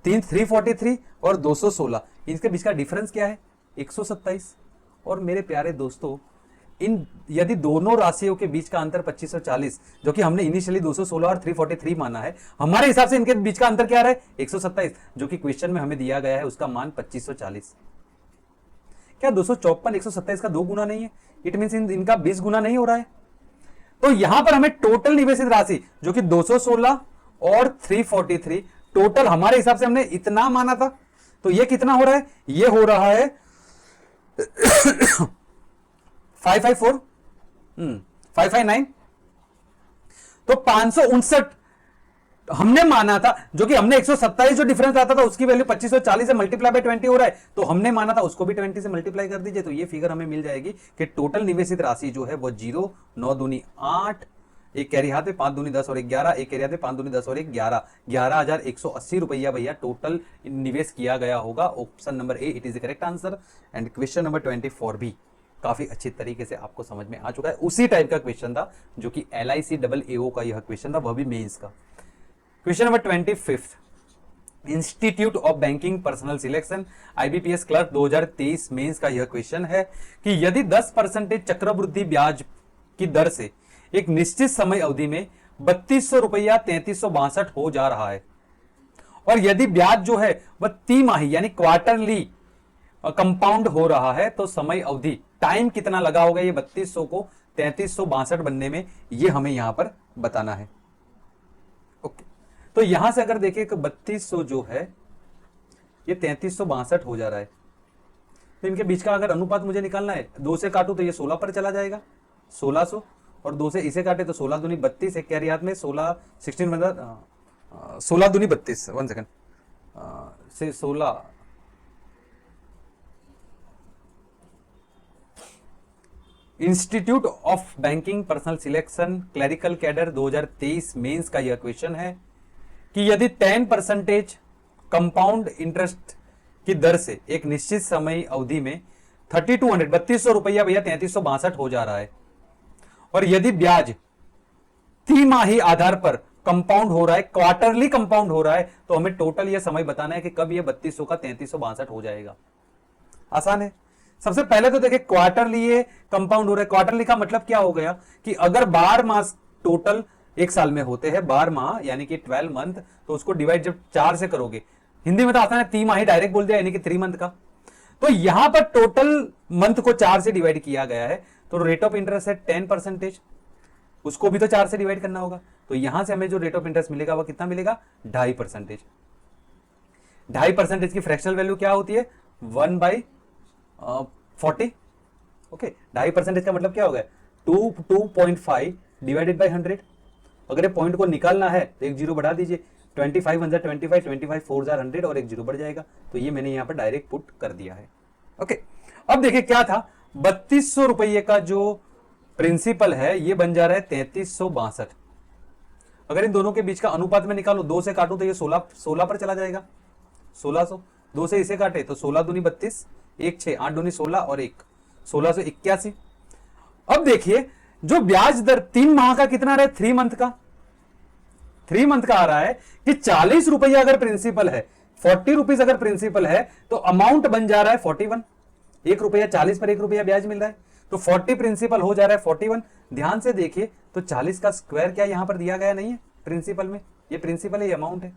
343 और 216, इनके बीच का डिफरेंस क्या है? 127। और मेरे प्यारे दोस्तों, इन यदि दोनों राशियों के बीच का अंतर 2540, जो कि हमने इनिशियली 216 और 343 माना है, हमारे हिसाब से इनके बीच का अंतर क्या रहा है? 127, जो कि क्वेश्चन में हमें दिया गया है उसका मान 2540। क्या 254 127 का 2 गुना नहीं है? इट मींस इनका 20 गुना नहीं हो रहा है। तो यहां पर हमें टोटल निवेशित राशि जो कि 216 और 343, टोटल हमारे हिसाब से हमने इतना माना था, तो ये कितना हो रहा है? ये हो रहा है 554, 559। तो 559 हमने माना था, जो कि हमने 127 जो डिफरेंस आता था उसकी वैल्यू 2540 से मल्टीप्लाई बाय 20 हो रहा है, तो हमने माना था उसको भी 20 से मल्टीप्लाई कर दीजिए, तो ये फिगर हमें मिल जाएगी कि टोटल निवेशित राशि जो है वो 0, 9 दूनी 8, एक कैरी हाथ में 5 दूनी 10 और 11, एक कैरी हाथ में 5 दूनी 10 और 11, 11,180 रुपया भैया टोटल निवेश किया गया होगा। Option number A it is the correct answer. And question number 24 भी काफी अच्छी तरीके से आपको समझ में आ चुका है। उसी टाइप का क्वेश्चन था जो कि LIC का यह क्वेश्चन था, वह भी मेंस का। Question number 25, institute of banking personnel selection IBPS clerk 2023 mains का यह क्वेश्चन है कि यदि 10% चक्रवृद्धि ब्याज की दर से एक निश्चित समय अवधि में 3200 रुपया 3362 हो जा रहा है, और यदि ब्याज जो है वह तिमाही यानी क्वार्टरली कंपाउंड हो रहा है, तो समय अवधि टाइम कितना लगा होगा ये 3200 को 3362 बनने में, ये हमें यहां पर बताना है। ओके, तो यहां से अगर देखें तो 3200 जो है ये 3362 हो जा रहा है, तो इनके बीच का अगर अनुपात मुझे निकालना है, 2 से काटू तो ये 16 पर चला जाएगा, 1600, और 2 से इसे काटे तो 16 दूनी 32, एक कैरी हाथ में 16 मतलब 16 दूनी 32, 1 सेकंड से 16 institute of banking personnel selection clerical cadre 2023 mains का यह क्वेश्चन है कि यदि 10% कंपाउंड इंटरेस्ट की दर से एक निश्चित समय अवधि में 3200 रुपया भैया 3362 हो जा रहा है, और यदि ब्याज तिमाही आधार पर कंपाउंड हो रहा है, क्वार्टरली कंपाउंड हो रहा है, तो हमें टोटल यह समय बताना है कि कब यह 3200 का 3362 हो जाएगा। आसान है। सबसे पहले तो देखिए क्वार्टरली ये कंपाउंड हो रहा है। क्वार्टरली का मतलब क्या हो गया कि अगर 12 मास टोटल एक साल में होते हैं, 12 माह यानी कि 12 मंथ, तो उसको डिवाइड जब 4 से करोगे, हिंदी में तो आसान है, तिमाही डायरेक्ट बोल दिया यानी कि 3 मंथ का, तो यहां पर टोटल मंथ को 4 से डिवाइड किया गया है, तो रेट ऑफ इंटरेस्ट है 10%, उसको भी तो 4 से डिवाइड करना होगा, तो यहां से हमें जो रेट ऑफ इंटरेस्ट मिलेगा वह कितना मिलेगा? 2.5%। 2.5% की फ्रैक्शनल वैल्यू क्या होती है? 1/40। ओके, 2.5% का मतलब क्या होगा? 2.5 डिवाइडेड बाई 100। अगर ये पॉइंट को निकालना है तो एक जीरो बढ़ा दीजिए, 25 1 25, 25 4 100 और एक जीरो बढ़ जाएगा, तो ये मैंने यहां पर डायरेक्ट पुट कर दिया है। ओके, अब देखिए क्या था, 3200 रुपये का जो प्रिंसिपल है ये बन जा रहा है 3362। अगर इन दोनों के बीच का अनुपात में निकालो, 2 से काटूं तो ये 16 पर चला जाएगा, 1600, 2 से इसे काटे तो 16 दूनी 32, 1 6 8 दूनी 16 और 1 1681। अब देखिए जो ब्याज दर 3 माह का कितना रहा है? 3 मंथ का, 3 मंथ का आ रहा है कि 40 रुपया अगर प्रिंसिपल है, 40 रुपीज अगर प्रिंसिपल है, तो अमाउंट बन जा रहा है 41। 1 रुपया 40 पर 1 रुपया ब्याज मिल रहा है, तो 40 प्रिंसिपल हो जा रहा है 41। ध्यान से देखिए तो 40 का स्क्वायर क्या यहां पर दिया गया नहीं है प्रिंसिपल में, ये प्रिंसिपल है, ये अमाउंट है,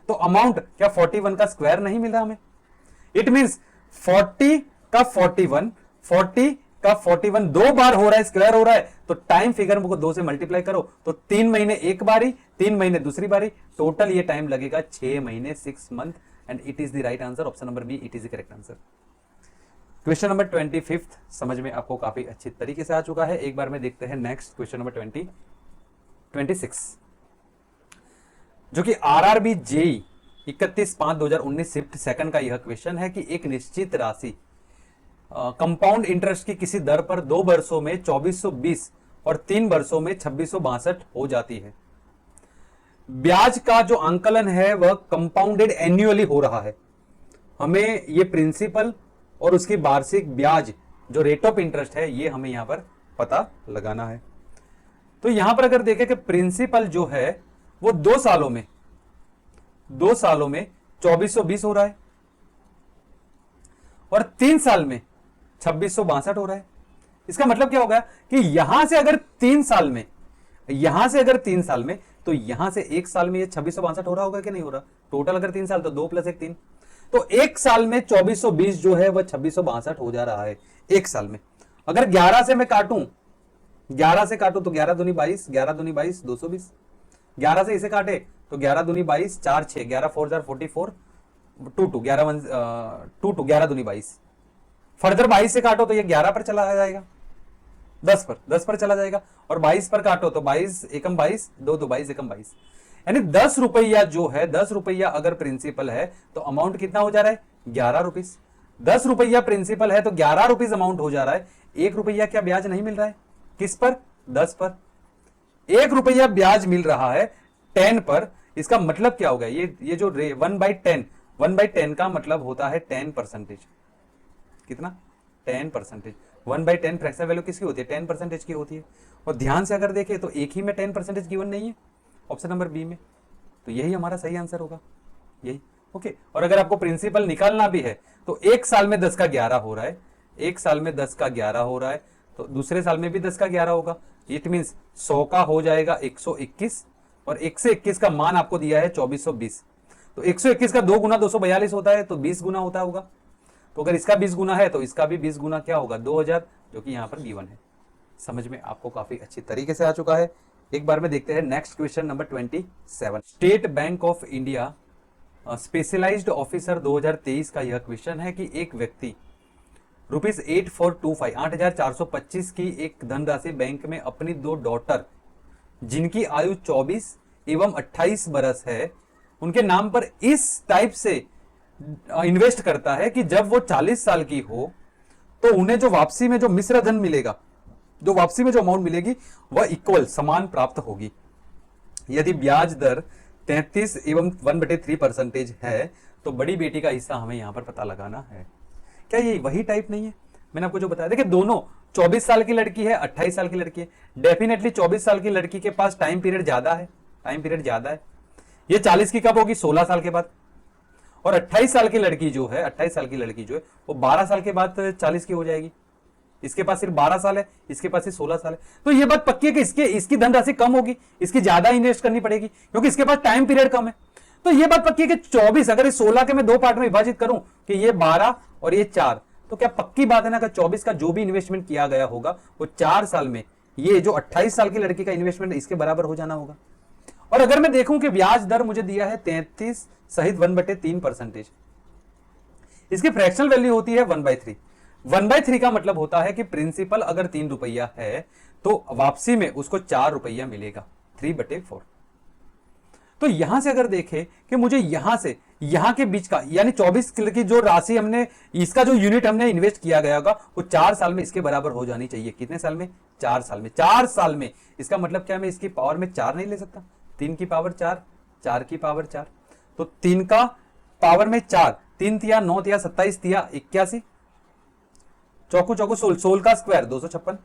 तो अमाउंट क्या 41 का स्क्वायर नहीं मिल रहा हमें? इट मींस 40 का 41, 40 का 41 दो बार हो रहा है, स्क्वायर हो रहा है, तो टाइम फिगर को 2 से मल्टीप्लाई करो तो 3 महीने एक बारी, 3 महीने दूसरी बारी, टोटल ये टाइम लगेगा 6 महीने, 6 month, and it is the right answer. Option number B, it is the correct answer. Question number 25 समझ में आपको काफी अच्छी तरीके से आ चुका है। एक बार में देखते हैं नेक्स्ट क्वेश्चन नंबर 26, जो कि आरआरबी जेई 31/5/2019 शिफ्ट सेकंड का यह क्वेश्चन है कि एक निश्चित राशि कंपाउंड इंटरेस्ट की किसी दर पर 2 वर्षों में 2420 और 3 वर्षों में 2662 हो जाती है। ब्याज का जो आंकलन है वह कंपाउंडेड एन्युअली हो रहा है। हमें ये प्रिंसिपल और उसकी वार्षिक ब्याज जो रेट ऑफ इंटरेस्ट है ये हमें यहां पर पता लगाना है। तो यहां पर अगर देखें कि प्रिंसिपल जो है वो 2 सालों में 2420 हो रहा है और 3 साल में 2662 हो रहा है। इसका मतलब क्या होगा कि यहां से अगर 3 साल में तो यहां से 1 साल में ये 2662 हो रहा होगा कि नहीं हो रहा। टोटल अगर 3 साल तो 2 + 1 3, तो 1 साल में 2420 जो है वह 2662 हो जा रहा है 1 साल में। अगर 11 से मैं काटूं, 11 से काटूं तो 11 दूनी 22, 11 दूनी 22 220, 11 से इसे काटे तो 11 दूनी 22 4 6, 11 4 जार 44, 2 2 11 1 2 2 11 दूनी 22, फर्दर 22 से काटो तो ये 11 पर चला जाएगा, 10 पर चला जाएगा, और 22 पर काटो तो 22 एकम 22 2 2 22 एकम 22, यानी 10 रुपया जो है 10 रुपया अगर प्रिंसिपल है तो अमाउंट कितना हो जा रहा है 11 रुपीस। 10 रुपया प्रिंसिपल है तो 11 रुपीस अमाउंट हो जा रहा है। 1 रुपया क्या ब्याज नहीं मिल रहा है, किस पर 10 पर 1 रुपया ब्याज मिल रहा है 10 पर। इसका मतलब क्या होगा, ये जो 1/10 का मतलब होता है 10%। कितना 10%। 1/10 फ्रैक्शन वैल्यू किसकी होती है 10% की होती है। और ध्यान से अगर देखें तो एक ही में 10% गिवन नहीं है ऑप्शन नंबर बी में, तो यही हमारा सही आंसर होगा यही। ओके, और अगर आपको प्रिंसिपल निकालना भी है तो 1 साल में 10 का 11 हो रहा है, 1 साल में 10 का 11 हो रहा है, तो दूसरे साल में भी 10 का 11 होगा। इट मींस 100 का हो जाएगा 121, और 121 का मान आपको दिया है 2420, तो 121 का 2 गुना 242 होता है, तो 20 गुना होता होगा। तो अगर इसका 20 गुना है तो इसका भी 20 गुना क्या होगा 2000, जो कि यहां पर गिवन है। समझ में आपको काफी अच्छी तरीके से आ चुका है। एक बार में देखते हैं next question number 27, State Bank of India specialised officer 2023 का यह क्वेश्चन है कि एक व्यक्ति ₹8425 8,425 की एक धनराशि बैंक में अपनी 2 डॉटर जिनकी आयु 24 एवं 28 बरस है उनके नाम पर इस टाइप से इन्वेस्ट करता है कि जब वो 40 साल की हो तो उन्हें जो वापसी में जो मिश्र धन मिलेगा, जो वापसी में जो अमाउंट मिलेगी वह इक्वल समान प्राप्त होगी। यदि ब्याज दर 33 एवं 1/3% है तो बड़ी बेटी का हिस्सा हमें यहां पर पता लगाना है। क्या ये वही टाइप नहीं है मैंने आपको जो बताया? देखिए दोनों 24 साल की लड़की है, 28 साल की लड़की है। डेफिनेटली 24 साल की लड़की के पास टाइम पीरियड ज्यादा है, ये 40 की कब होगी 16 साल के बाद, और 28 साल की लड़की जो है वो 12 साल के बाद 40 की हो जाएगी। इसके पास सिर्फ 12 साल है, इसके पास सिर्फ 16 साल है। तो ये बात पक्की है कि इसकी धनराशि कम होगी, इसकी ज्यादा इन्वेस्ट करनी पड़ेगी क्योंकि इसके पास टाइम पीरियड कम है। तो ये बात पक्की है कि 24 अगर इस 16 के मैं 2 पार्ट में विभाजित करूं कि ये 12 और ये 4, तो क्या पक्की बात है ना कि 24 का जो भी इन्वेस्टमेंट किया गया होगा वो 4 साल में ये जो 28 साल की लड़की का इन्वेस्टमेंट इसके बराबर हो जाना होगा। और अगर मैं देखूं कि ब्याज दर मुझे दिया है 33 सहित 1/3%, इसकी फ्रैक्शनल वैल्यू होती है 1/3। 1/3 का मतलब होता है कि प्रिंसिपल अगर 3 रुपया है तो वापसी में उसको 4 रुपया मिलेगा, 3/4। तो यहां से अगर देखें कि मुझे यहां से यहां के बीच का यानी 24 की जो राशि हमने इसका जो यूनिट हमने इन्वेस्ट किया गया होगा वो 4 साल में इसके बराबर हो जानी चाहिए। कितने साल में 4 साल में। 4 साल में इसका मतलब क्या मैं इसकी पावर में 4 नहीं ले सकता, 3 की पावर 4, 4 की पावर 4, तो 3 का पावर में 4, 3 तिया 9 तिया 27 तिया 81, चौकू चौकू 16 का स्क्वायर 256।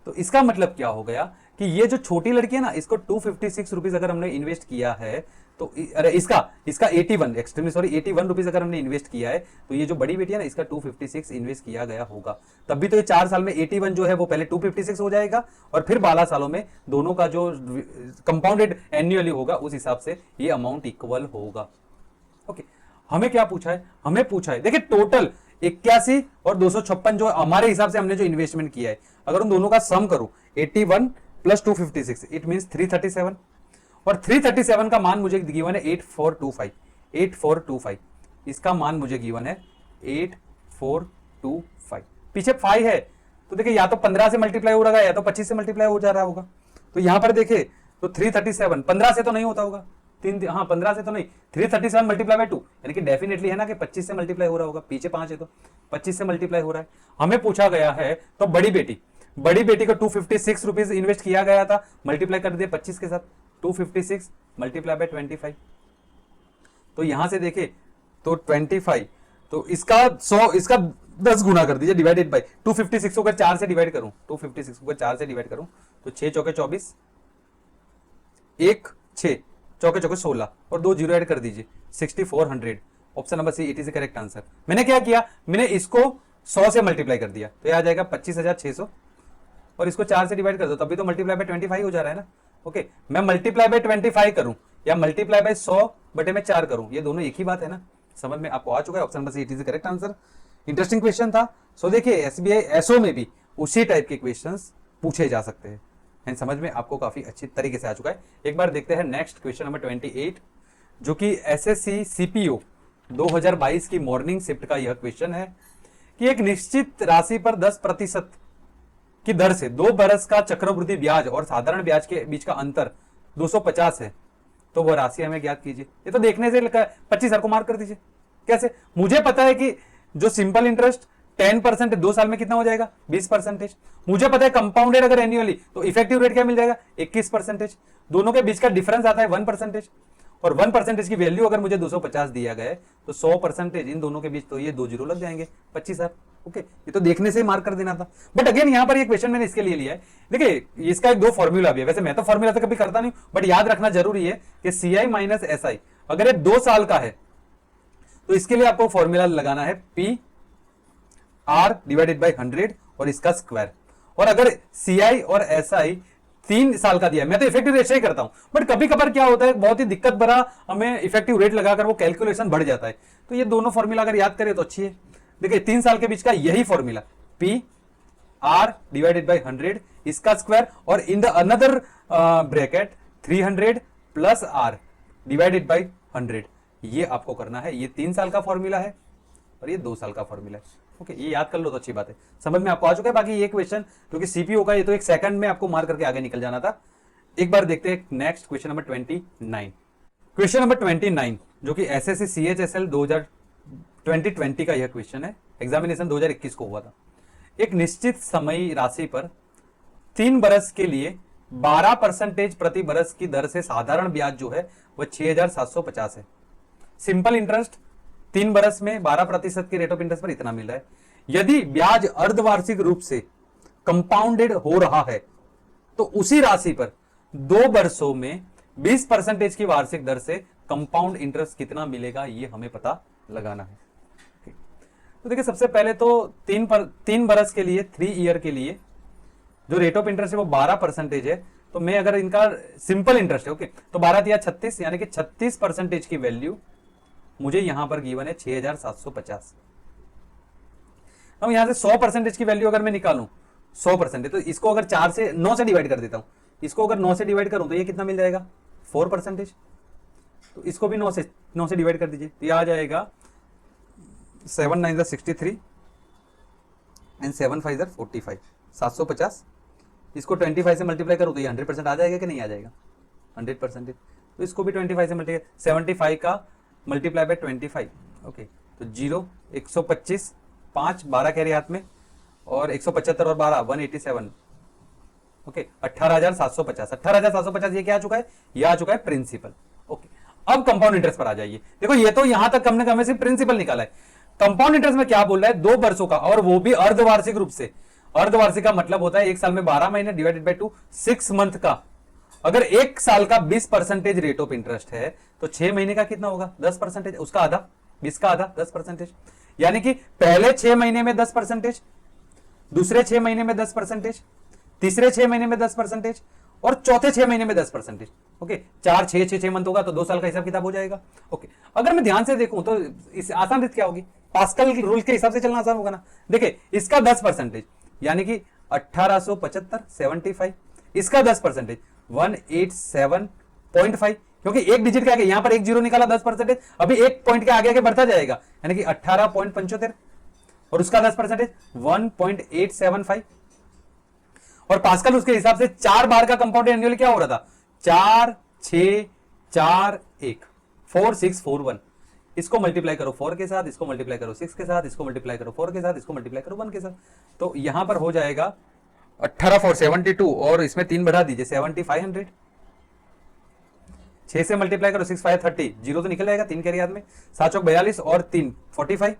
तो इसका मतलब क्या हो गया कि ये जो छोटी लड़की है ना इसको 256 रुपीज अगर हमने इन्वेस्ट किया है तो अरे इसका 81 रुपीज अगर हमने इन्वेस्ट किया है तो ये जो बड़ी बेटी है ना इसका 256 इन्वेस्ट किया गया होगा। तब भी तो ये 4 साल में 81 जो है वो पहले 256 हो जाएगा और फिर 12 सालों में दोनों का जो कंपाउंडेड एन्युअली होगा उस हिसाब से ये अमाउंट इक्वल होगा। ओके, हमें क्या पूछा है? हमें पूछा है देखिए टोटल 81 और 256 जो हमारे हिसाब से हमने जो इन्वेस्टमेंट किया है, अगर उन दोनों का सम करूं 81 प्लस 256 इट मींस 337, और 337 का मान मुझे गिवन है 8425, 8425 इसका मान मुझे गिवन है 8425। पीछे 5 है तो देखिए या तो 15 से मल्टीप्लाई हो रहा है या तो 25 से मल्टीप्लाई हो जा रहा होगा। तो यहां पर देखिए तो 337 15 से तो नहीं होता होगा, 15 से तो नहीं, 337 मल्टीप्लाई बाय 2 यानी कि डेफिनेटली है ना कि 25 से मल्टीप्लाई हो रहा होगा, पीछे 5 है तो 25 से मल्टीप्लाई हो रहा है। हमें पूछा गया है तो बड़ी बेटी को 256 रुपीज इन्वेस्ट किया गया था, मल्टीप्लाई कर दिया 25 के साथ, 256 मल्टीप्लाई बाय 25। तो यहां से देखे तो 25 तो इसका 100 इसका 10 गुना कर दीजिए डिवाइडेड बाय 256 को अगर 4 से डिवाइड करूं, 256 को 4 से डिवाइड करूं तो 6 चौके 24, 1 6 चौके चौके 16 और 2 जीरो ऐड कर दीजिए 6400। Option number C it is correct answer. मैंने क्या किया, मैंने इसको 100 से मल्टीप्लाई कर दिया तो यह आ जाएगा 25,600 और इसको 4 से डिवाइड कर दो तभी तो मल्टीप्लाई बाय 25 हो जा रहा है ना। ओके, मैं मल्टीप्लाई बाय 25 करूं या मल्टीप्लाई बाय 100 बटे में 4 करूं, ये दोनों एक ही बात है ना, समझ में आपको आ चुका है। Option number C it is correct answer. Interesting question था। सो देखिए एसबीआई एसओ में भी उसी टाइप के क्वेश्चंस पूछे जा सकते हैं, एंड समझ में आपको काफी अच्छी तरीके से आ चुका है। एक बार देखते हैं नेक्स्ट क्वेश्चन नंबर 28 जो कि एसएससी सीपीओ 2022 की मॉर्निंग शिफ्ट का यह क्वेश्चन है कि एक निश्चित राशि पर 10% की दर से 2 बरस का चक्रवृद्धि ब्याज और साधारण ब्याज के बीच का अंतर 250 है, तो वह राशि हमें ज्ञात कीजिए। ये तो देखने से 25,000 को मार्क कर दीजिए। कैसे, मुझे पता है कि जो सिंपल इंटरेस्ट 10% 2 साल में कितना हो जाएगा 20%। मुझे पता है कंपाउंडेड अगर एनुअली तो इफेक्टिव रेट क्या मिल जाएगा 21%। दोनों के बीच का डिफरेंस आता है 1% और 1% की वैल्यू अगर मुझे 250 दिया गया है तो 100% इन दोनों के बीच तो ये 2 जीरो लग जाएंगे 25,000। ओके, ये तो देखने से मार्क कर देना था। बट अगेन यहां पर ये क्वेश्चन मैंने इसके लिए लिया है, देखिए इसका एक 2 फॉर्मूला भी है। वैसे मैं तो फॉर्मूला तो कभी करता नहीं, बट याद रखना जरूरी है कि सीआई माइनस एसआई अगर ये 2 साल का है तो इसके लिए आपको फॉर्मूला लगाना है पी आर डिवाइडेड बाई 100 और इसका स्क्वायर। और अगर सीआई और एसआई 3 साल का दिया है, मैं तो इफेक्टिव रेट से ही करता हूं, बट कभी कभार क्या होता है बहुत ही दिक्कत भरा हमें इफेक्टिव रेट लगाकर वो कैलकुलेशन बढ़ जाता है। तो ये दोनों फॉर्मूला अगर याद करें तो अच्छी है। देखिए 3 साल के बीच का यही formula P R divided by 100 इसका स्क्वायर और in the another bracket 300 plus R divided by 100, ये आपको करना है। ये 3 साल का फॉर्मूला है और ये 2 साल का फॉर्मूला है। ओके, ये याद कर लो तो अच्छी बात है, समझ में आपको आ चुका है। बाकी ये क्वेश्चन क्योंकि सीपीओ का ये तो 1 सेकंड में आपको मार करके आगे निकल जाना था। एक बार देखते हैं next question number 29। Question number 29 जो कि एसएससी सीएचएसएल 2020 का यह क्वेश्चन है, एग्जामिनेशन 2021 को हुआ था। एक निश्चित समय राशि पर 3 बरस के लिए 12% प्रति बरस की दर से साधारण ब्याज जो है वह 6,750 है। सिंपल इंटरेस्ट 3 बरस में 12% के रेट ऑफ इंटरेस्ट पर इतना मिल रहा है। यदि ब्याज अर्धवार्षिक रूप से कंपाउंडेड हो रहा है तो उसी राशि पर 2 बरसों में 20% की वार्षिक दर से कंपाउंड इंटरेस्ट कितना मिलेगा, ये हमें पता लगाना है। तो देखिए सबसे पहले तो 3 बरस के लिए 3 ईयर के लिए जो रेट ऑफ इंटरेस्ट है वो 12% है। तो मैं अगर इनका सिंपल इंटरेस्ट है ओके तो 12 दिया 36 यानी कि 36% की वैल्यू मुझे यहां पर गिवन है 6,750। अब यहां से 100% की वैल्यू अगर मैं निकालूं 100% तो इसको अगर 4 से 9 से डिवाइड कर देता हूं, इसको अगर 9 से डिवाइड करूं तो ये कितना मिल जाएगा 4%। तो इसको भी 9 से डिवाइड कर दीजिए तो ये आ जाएगा 7 9 63 एंड 7 5 45 750। इसको 25 से मल्टीप्लाई करो तो ये 100% आ जाएगा कि नहीं आ जाएगा 100%। तो इसको भी 25 से मल्टीप्लाई 75 का मल्टीप्लाई बाय 25 ओके तो 0 125 5 12 कह रहे हाथ में और 175 और 12 187 ओके 18,750। 18,750 ये क्या आ चुका है, ये आ चुका है प्रिंसिपल। ओके, अब कंपाउंड इंटरेस्ट पर आ जाइए। देखो ये तो यहां तक हमने हमें सिर्फ प्रिंसिपल निकाला है। कंपाउंड इंटरेस्ट में क्या बोल रहा है 2 बरसों का और वो भी अर्धवार्षिक रूप से। अर्धवार्षिक का मतलब होता है 1 साल में 12 महीने डिवाइडेड बाय 2 6 मंथ का। अगर 1 साल का 20% रेट ऑफ इंटरेस्ट है तो 6 महीने का कितना होगा 10%, उसका आधा 20 का आधा 10%। यानी कि पहले 6 महीने में 10%, दूसरे 6 महीने में 10%, तीसरे 6 महीने में 10% और चौथे 6 महीने में 10%। ओके, 4 6 6 6 मंथ होगा तो 2 साल का हिसाब किताब हो जाएगा। ओके, अगर मैं ध्यान से देखूं तो इस आसान रीत क्या होगी, पास्कल रूल के हिसाब से चलना आसान होगा ना। देखिए इसका 10% यानी कि 1875 75, इसका 10% 187.5, क्योंकि एक डिजिट के आगे यहां पर एक जीरो निकाला 10%, अभी एक पॉइंट के आगे आगे बढ़ता जाएगा यानी कि 18.75, और उसका 10% 1.875, और पास्कल उसके हिसाब से 4 बार का कंपाउंड एनुअल क्या हो रहा था 4 6 4 1 4 6 4 1, इसको मल्टीप्लाई करो 4 के साथ, इसको मल्टीप्लाई करो 6 के साथ, इसको मल्टीप्लाई करो 4 के साथ, इसको मल्टीप्लाई करो 1 के साथ, तो यहां पर हो जाएगा 18 4 72, और इसमें 3 बढ़ा दीजिए 7500, 6 से मल्टीप्लाई करो 6 5 30, जीरो तो निकल जाएगा, 3 कैरी हाथ में, 7 चौक 42 और 3 45,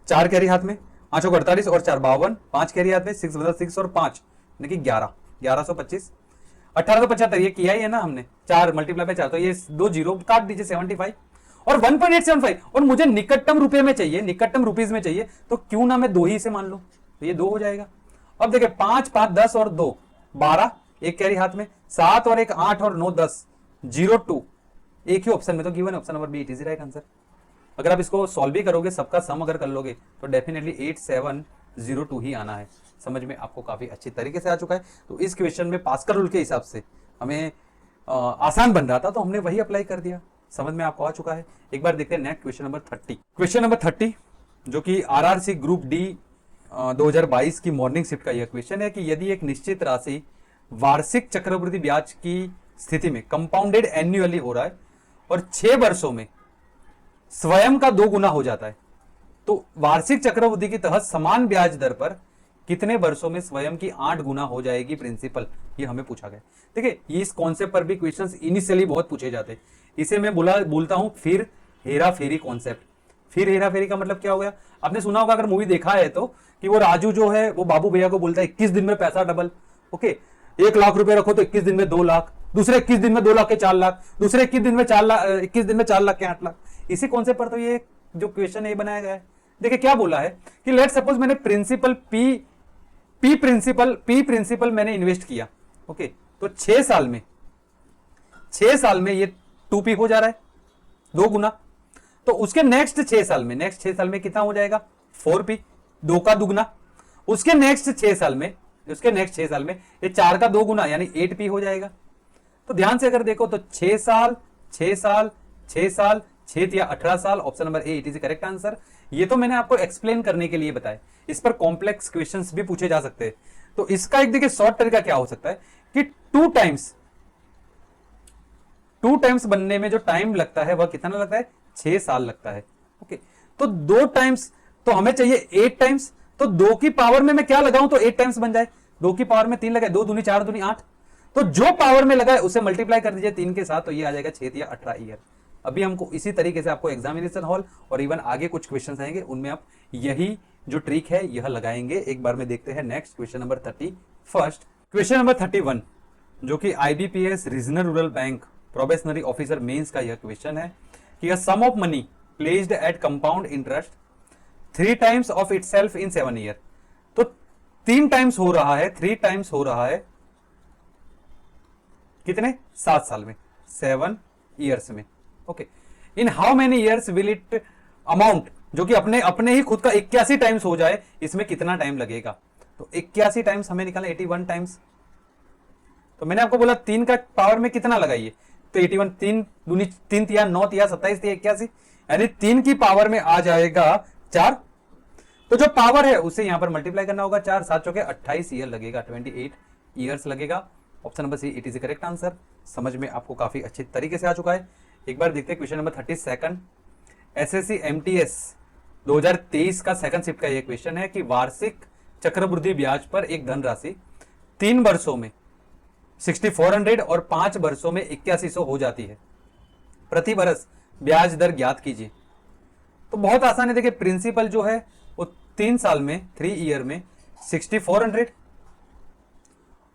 4 कैरी हाथ में, 8 चौक 48 और 4 52, 5 कैरी हाथ में, 6 और 5 यानी कि 11 1125, 1875 ये किया ही है ना हमने, 4 मल्टीप्लाई पे 4, तो ये 2 जीरो काट दीजिए 75 और 1.875, और मुझे निकटतम रुपए में चाहिए, निकटतम रुपीज में चाहिए, तो क्यों ना मैं 2 ही से मान लूं, तो ये 2 हो जाएगा। अब देखिए 5 5 10 और 2 12, एक कैरी हाथ में, 7 और 1 8 और 9 10, 02, एक ही ऑप्शन में तो given option number B it is right answer. अगर आप इसको सॉल्व भी करोगे, सबका सम अगर कर लोगे तो डेफिनेटली 8702 ही आना है। समझ में आपको काफी अच्छी तरीके से आ चुका है। तो इस क्वेश्चन में पास्कल रूल के हिसाब से हमें आसान बन रहा था तो हमने वही अप्लाई कर दिया, समझ में आपको आ चुका है। एक बार देखते हैं next question number 30। Question number 30 जो कि आरआरसी ग्रुप डी 2022 की मॉर्निंग शिफ्ट का यह क्वेश्चन है कि यदि एक निश्चित राशि वार्षिक चक्रवृद्धि ब्याज की स्थिति में कंपाउंडेड एन्युअली हो रहा है और 6 वर्षों में स्वयं का 2 गुना हो जाता है, तो वार्षिक चक्रवृद्धि के तहत समान ब्याज दर पर कितने वर्षों में स्वयं की 8 गुना हो जाएगी प्रिंसिपल, ये हमें पूछा गया। देखिए इस कॉन्सेप्ट पर भी क्वेश्चंस इनिशियली बहुत पूछे जाते हैं, इसे मैं बोलता हूं फिर हेरा फेरी कॉन्सेप्ट। फिर हेरा फेरी का मतलब क्या हो गया, आपने सुना होगा अगर मूवी देखा है तो, कि वो राजू जो है वो बाबू भैया को बोलता है 21 दिन में पैसा डबल, ओके 1 लाख रुपए रखो तो 21 दिन में 2 लाख, दूसरे 21 दिन में 2 लाख के 4 लाख, दूसरे 21 दिन में 4 लाख, 21 दिन में 4 लाख के 8 लाख। इसी कॉन्सेप्ट पर तो ये जो क्वेश्चन है बनाया गया है। देखिए क्या बोला है कि लेट सपोज मैंने प्रिंसिपल पी प्रिंसिपल मैंने इन्वेस्ट किया, ओके, तो 6 साल में ये 2p हो जा रहा है 2 गुना, तो उसके नेक्स्ट 6 साल में कितना हो जाएगा 4p 2 का दुगना, उसके नेक्स्ट 6 साल में ये 4 का 2 गुना यानी 8p हो जाएगा। तो ध्यान से अगर देखो तो 6 साल 6 साल 6 साल 6 या 18 साल, option number A it is correct answer. ये तो मैंने आपको एक्सप्लेन करने के लिए बताया, इस पर कॉम्प्लेक्स क्वेश्चंस भी पूछे जा सकते हैं। तो इसका एक देखिए शॉर्ट तरीका क्या हो सकता है कि 2 टाइम्स बनने में जो टाइम लगता है वह कितना लगता है 6 साल लगता है, ओके। तो 2 टाइम्स तो हमें चाहिए 8 टाइम्स, तो 2 की पावर में मैं क्या लगाऊं तो 8 टाइम्स बन जाए, 2 की पावर में 3 लगाए, 2 दूनी 4 दूनी 8, तो जो पावर में लगा है उसे मल्टीप्लाई कर दीजिए 3 के साथ, तो ये आ जाएगा 6 या 18 ईयर। अभी हमको इसी तरीके से आपको एग्जामिनेशन हॉल और इवन आगे कुछ क्वेश्चन आएंगे, उनमें आप यही जो ट्रिक है यह लगाएंगे। एक बार में देखते हैं next question number 31। Question number 31 जो कि IBPS regional rural bank probationary officer mains का यह क्वेश्चन है कि sum of money placed at compound interest 3 times of itself in 7 year, तो 3 टाइम्स हो रहा है, 3 टाइम्स हो रहा है कितने 7 साल में 7 ईयर्स में, okay. In how many years will it amount, जो कि अपने ही खुद का 81 टाइम्स हो जाए, इसमें कितना टाइम लगेगा, तो 81 टाइम्स हमें निकालना 81 टाइम्स, तो मैंने आपको बोला 3 का पावर में कितना लगाइए, तो 81 3 दूनी 3 तिया 9 तिया 27 तिया 81, यानी 3 की पावर में आ जाएगा 4, तो जो पावर है उसे यहां पर मल्टीप्लाई करना होगा 4 7 चौके 28 ईयर लगेगा, 28 ईयर्स लगेगा। Option number C it is correct answer. समझ में आपको काफी अच्छे तरीके से आ चुका है। एक बार देखते हैं क्वेश्चन नंबर 32। SSC MTS 2023 का सेकंड शिफ्ट का यह क्वेश्चन है कि वार्षिक चक्रवृद्धि ब्याज पर एक धनराशि 3 वर्षों में 6400 और 5 वर्षों में 8100 हो जाती है, प्रति वर्ष ब्याज दर ज्ञात कीजिए। तो बहुत आसान है, देखिए प्रिंसिपल जो है वो 3 साल में 3 ईयर में 6400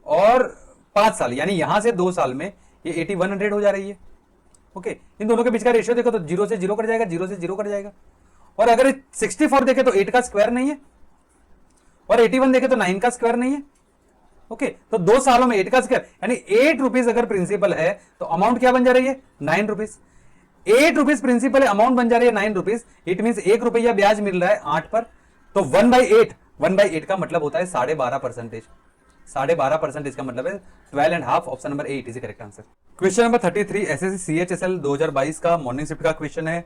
और 5 साल यानी यहां से 2 साल में ये 8100 हो जा रही है, ओके। इन दोनों के बीच का रेशियो देखो तो 0 से 0 कट जाएगा, 0 से 0 कट जाएगा, और अगर 64 देखे तो 8 का स्क्वायर नहीं है, और 81 देखे तो 9 का स्क्वायर नहीं है, ओके। तो 2 सालों में 8 का स्क्वायर यानी 8 रुपीज अगर प्रिंसिपल है तो अमाउंट क्या बन जा रही है 9 रुपीज। ₹8 प्रिंसिपल है, अमाउंट बन जा रही है ₹9, इट मीन ₹1 ब्याज मिल रहा है 8 पर, तो 1/8 का मतलब होता है 12.5%। 12.5% का मतलब है 12.5। Option number 8 is correct answer. Question number 33 SSC CHSL 2022 का मॉर्निंग शिफ्ट का क्वेश्चन है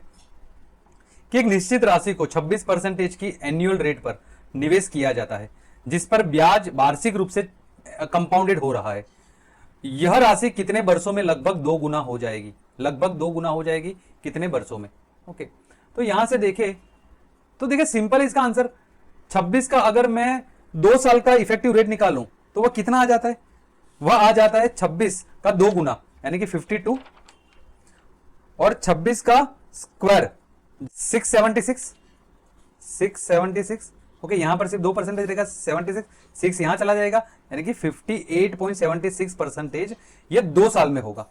कि एक निश्चित राशि को 26% की एनुअल रेट पर निवेश किया जाता है जिस पर ब्याज वार्षिक रूप से कंपाउंडेड हो रहा है। यह राशि कितने वर्षों में लगभग 2 गुना हो जाएगी? लगभग 2 गुना हो जाएगी कितने वर्षों में? ओके, तो यहां से देखें तो देखिए सिंपल इसका आंसर 26 का अगर मैं 2 साल का इफेक्टिव रेट निकालूं तो वह कितना आ जाता है? वह आ जाता है 26 का 2 गुना यानी कि 52 और 26 का स्क्वायर 676। ओके, यहां पर सिर्फ 2% रहेगा 76, 6 यहां चला जाएगा यानी कि 58.76% ये 2 साल में होगा।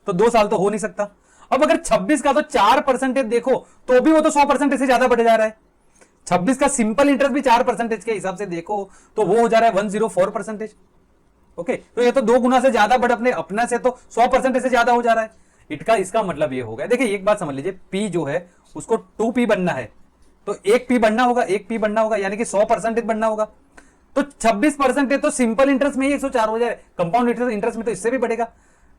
तो 2 साल तो हो नहीं सकता। अब अगर 26 का तो 4% देखो तो भी वो तो 100% से ज्यादा बढ़ जा रहा है। 26 का सिंपल इंटरेस्ट भी 4% के हिसाब से देखो तो वो हो जा रहा है 104%। ओके, तो ये तो 2 गुना से ज्यादा बढ़ अपना से तो 100% से ज्यादा हो जा रहा है। इसका मतलब ये हो गया। देखिए एक बात समझ लीजिए, पी जो है उसको 2p बनना है तो 1p बनना होगा, 1p बनना होगा यानी कि 100% बनना होगा। तो 26% तो सिंपल इंटरेस्ट में ही 104 हो जाए, कंपाउंड इंटरेस्ट में तो इससे भी बढ़ेगा।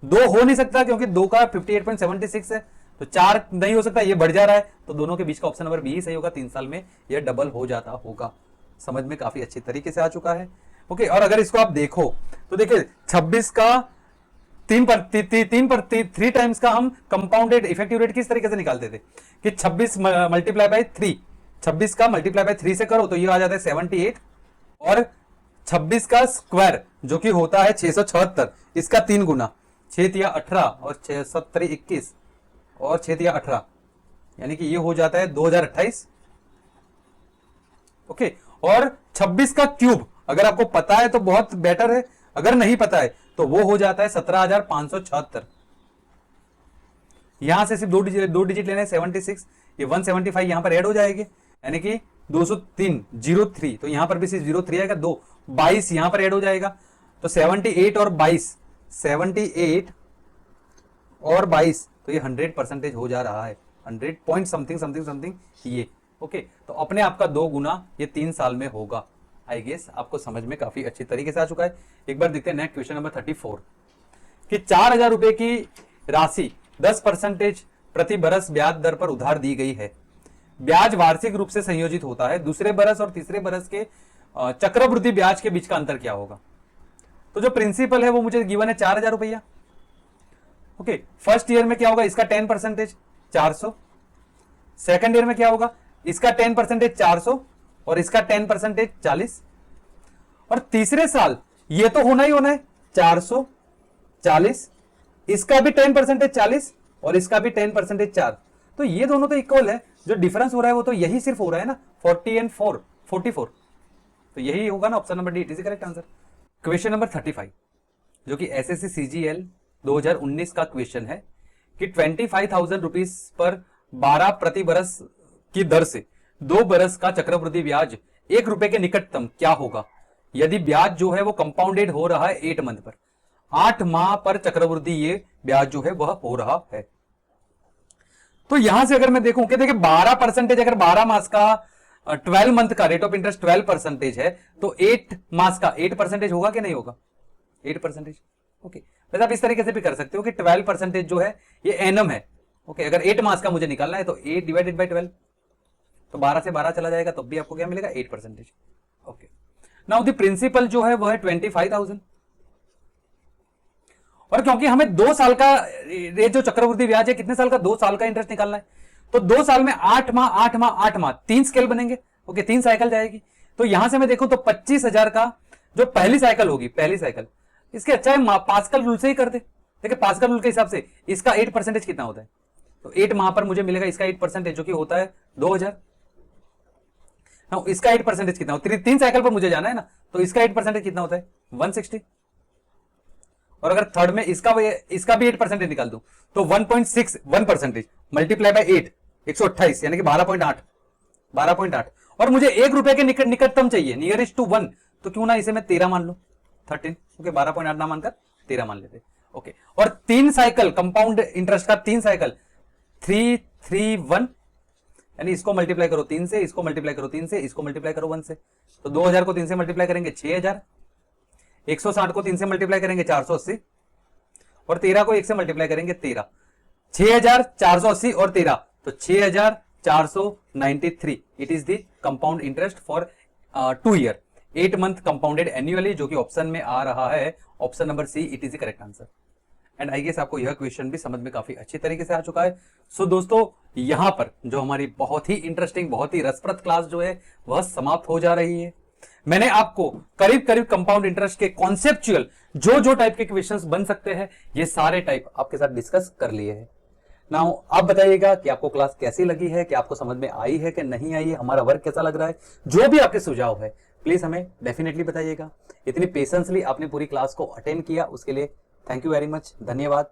2 हो नहीं सकता क्योंकि 2 का 58.76 है, तो 4 नहीं हो सकता, ये बढ़ जा रहा है। तो दोनों के बीच का ऑप्शन नंबर बी सही होगा। 3 साल में यह डबल हो जाता होगा। समझ में काफी अच्छी तरीके से आ चुका है। ओके, और अगर इसको आप देखो तो देखिए 26 का 3 टाइम्स का हम कंपाउंडेड इफेक्टिव रेट किस तरीके से निकालते थे कि 26 मल्टीप्लाई बाय 3, 26 का मल्टीप्लाई बाय 3 से करो तो ये आ जाता है 78 और 26 का स्क्वायर जो कि होता है 676, इसका 3 गुना 6 तिया 18 और 6 7 21 और 6 तिया 18 यानी कि ये हो जाता है 2028। ओके, और 26 का क्यूब अगर आपको पता है तो बहुत बेटर है, अगर नहीं पता है तो वो हो जाता है 17,576। यहां से सिर्फ 2 डिजिट लेने 76, ये 175 यहां पर ऐड हो जाएगी यानी कि 203 तो यहां पर भी सिर्फ 03 आएगा, 22 यहां पर ऐड हो जाएगा तो 78 और 22 78 और 22 तो ये 100% हो जा रहा है, 100 पॉइंट समथिंग ये। ओके, तो अपने आप का 2 गुना ये 3 साल में होगा। आई गेस आपको समझ में काफी अच्छी तरीके से आ चुका है। एक बार देखते हैं नेक्स्ट क्वेश्चन नंबर 34 कि 4,000 रुपए की राशि 10% प्रति बरस ब्याज दर पर उधार दी गई है। ब्याज वार्षिक रूप से संयोजित होता है। दूसरे बरस और तीसरे बरस के चक्रवृद्धि ब्याज के बीच का अंतर क्या होगा? तो जो प्रिंसिपल है वो मुझे गिवन है 4,000 रुपया। ओके, फर्स्ट ईयर में क्या होगा? इसका 10% 400। सेकंड ईयर में क्या होगा? इसका 10% 400 और इसका 10% 40। और तीसरे साल ये तो होना ही होना है 440, इसका भी 10% 40 और इसका भी 10% 4। तो ये दोनों तो इक्वल है, जो डिफरेंस हो रहा है वो तो यही सिर्फ हो रहा है ना, 40 एंड 4 44। तो यही होगा ना option number D is correct answer. Question number 35 जो कि एसएससी CGL 2019 का क्वेश्चन है कि 25,000 रुपीज पर 12 प्रति बरस की दर से 2 बरस का चक्रवृद्धि ब्याज ₹1 के निकटतम क्या होगा यदि ब्याज जो है वो कंपाउंडेड हो रहा है 8 मंथ पर, 8 माह पर चक्रवृद्धि ये ब्याज जो है वह हो रहा है। तो यहां से अगर मैं देखूं कि देखिए 12% अगर 12 मास का 12 मंथ का रेट ऑफ इंटरेस्ट 12% है तो 8 मास का 8% होगा कि नहीं होगा? 8%। ओके, वैसे आप इस तरीके से भी कर सकते हो कि 12% जो है ये एनम है। ओके, अगर 8 मास का मुझे निकालना है तो 8 डिवाइडेड बाई 12 तो 12 से 12 चला जाएगा तो भी आपको क्या मिलेगा? 8%। ओके, नाउ द प्रिंसिपल जो है वो है 25,000 और क्योंकि हमें 2 साल का ये जो चक्रवृद्धि ब्याज है कितने साल का? 2 साल का इंटरेस्ट निकालना है तो 2 साल में 8 माह 8 माह 8 माह 3 स्केल बनेंगे। ओके, 3 साइकिल जाएगी। तो यहां से मैं देखूं तो 25,000 का जो पहली साइकिल होगी, पहली साइकिल इसके अच्छा है पास्कल रूल से ही कर दे। देखिए पास्कल रूल के हिसाब से इसका 8% कितना होता है? तो 8 माह पर मुझे मिलेगा इसका 8% जो कि होता है 2,000। इसका 8% कितना होता है? 3 साइकिल पर मुझे जाना है ना, तो इसका 8% कितना होता है? 160। और अगर थर्ड में इसका भी 8% निकाल दूं तो 1.61% मल्टीप्लाई बाय 8 128 यानी कि 12.8 और मुझे ₹1 के निकटतम चाहिए, नियरेस्ट टू 1, तो क्यों ना इसे मैं 13 मान लू 13। ओके, 12.8 ना मानकर 13 मान लेते। ओके, और 3 साइकिल कंपाउंड इंटरेस्ट का 3 साइकिल 331, यानी इसको मल्टीप्लाई करो 3 से, इसको मल्टीप्लाई करो 3 से, इसको मल्टीप्लाई करो 1 से। तो 2000 को 3 से मल्टीप्लाई करेंगे 6000, 160 को 3 से मल्टीप्लाई करेंगे 480, और 13 को 1 से मल्टीप्लाई करेंगे 13। 6480 और 13, तो 6493। It is the compound interest for 2 year, 8 month compounded annually, जो कि ऑप्शन में आ रहा है option number C. It is the correct answer. And I guess आपको यह क्वेश्चन भी समझ में काफी अच्छी तरीके से आ चुका है। सो दोस्तों, यहां पर जो हमारी बहुत ही इंटरेस्टिंग, बहुत ही रसप्रद क्लास जो है वह समाप्त हो जा रही है। मैंने आपको करीब करीब कंपाउंड इंटरेस्ट के कॉन्सेप्चुअल जो टाइप के क्वेश्चंस बन सकते हैं, ये सारे टाइप आपके साथ डिस्कस कर लिए हैं। नाउ आप बताइएगा कि आपको क्लास कैसी लगी है, कि आपको समझ में आई है कि नहीं आई है, हमारा वर्क कैसा लग रहा है। जो भी आपके सुझाव है प्लीज हमें डेफिनेटली बताइएगा। इतनी पेशेंसली आपने पूरी क्लास को अटेंड किया, उसके लिए थैंक यू वेरी मच, धन्यवाद।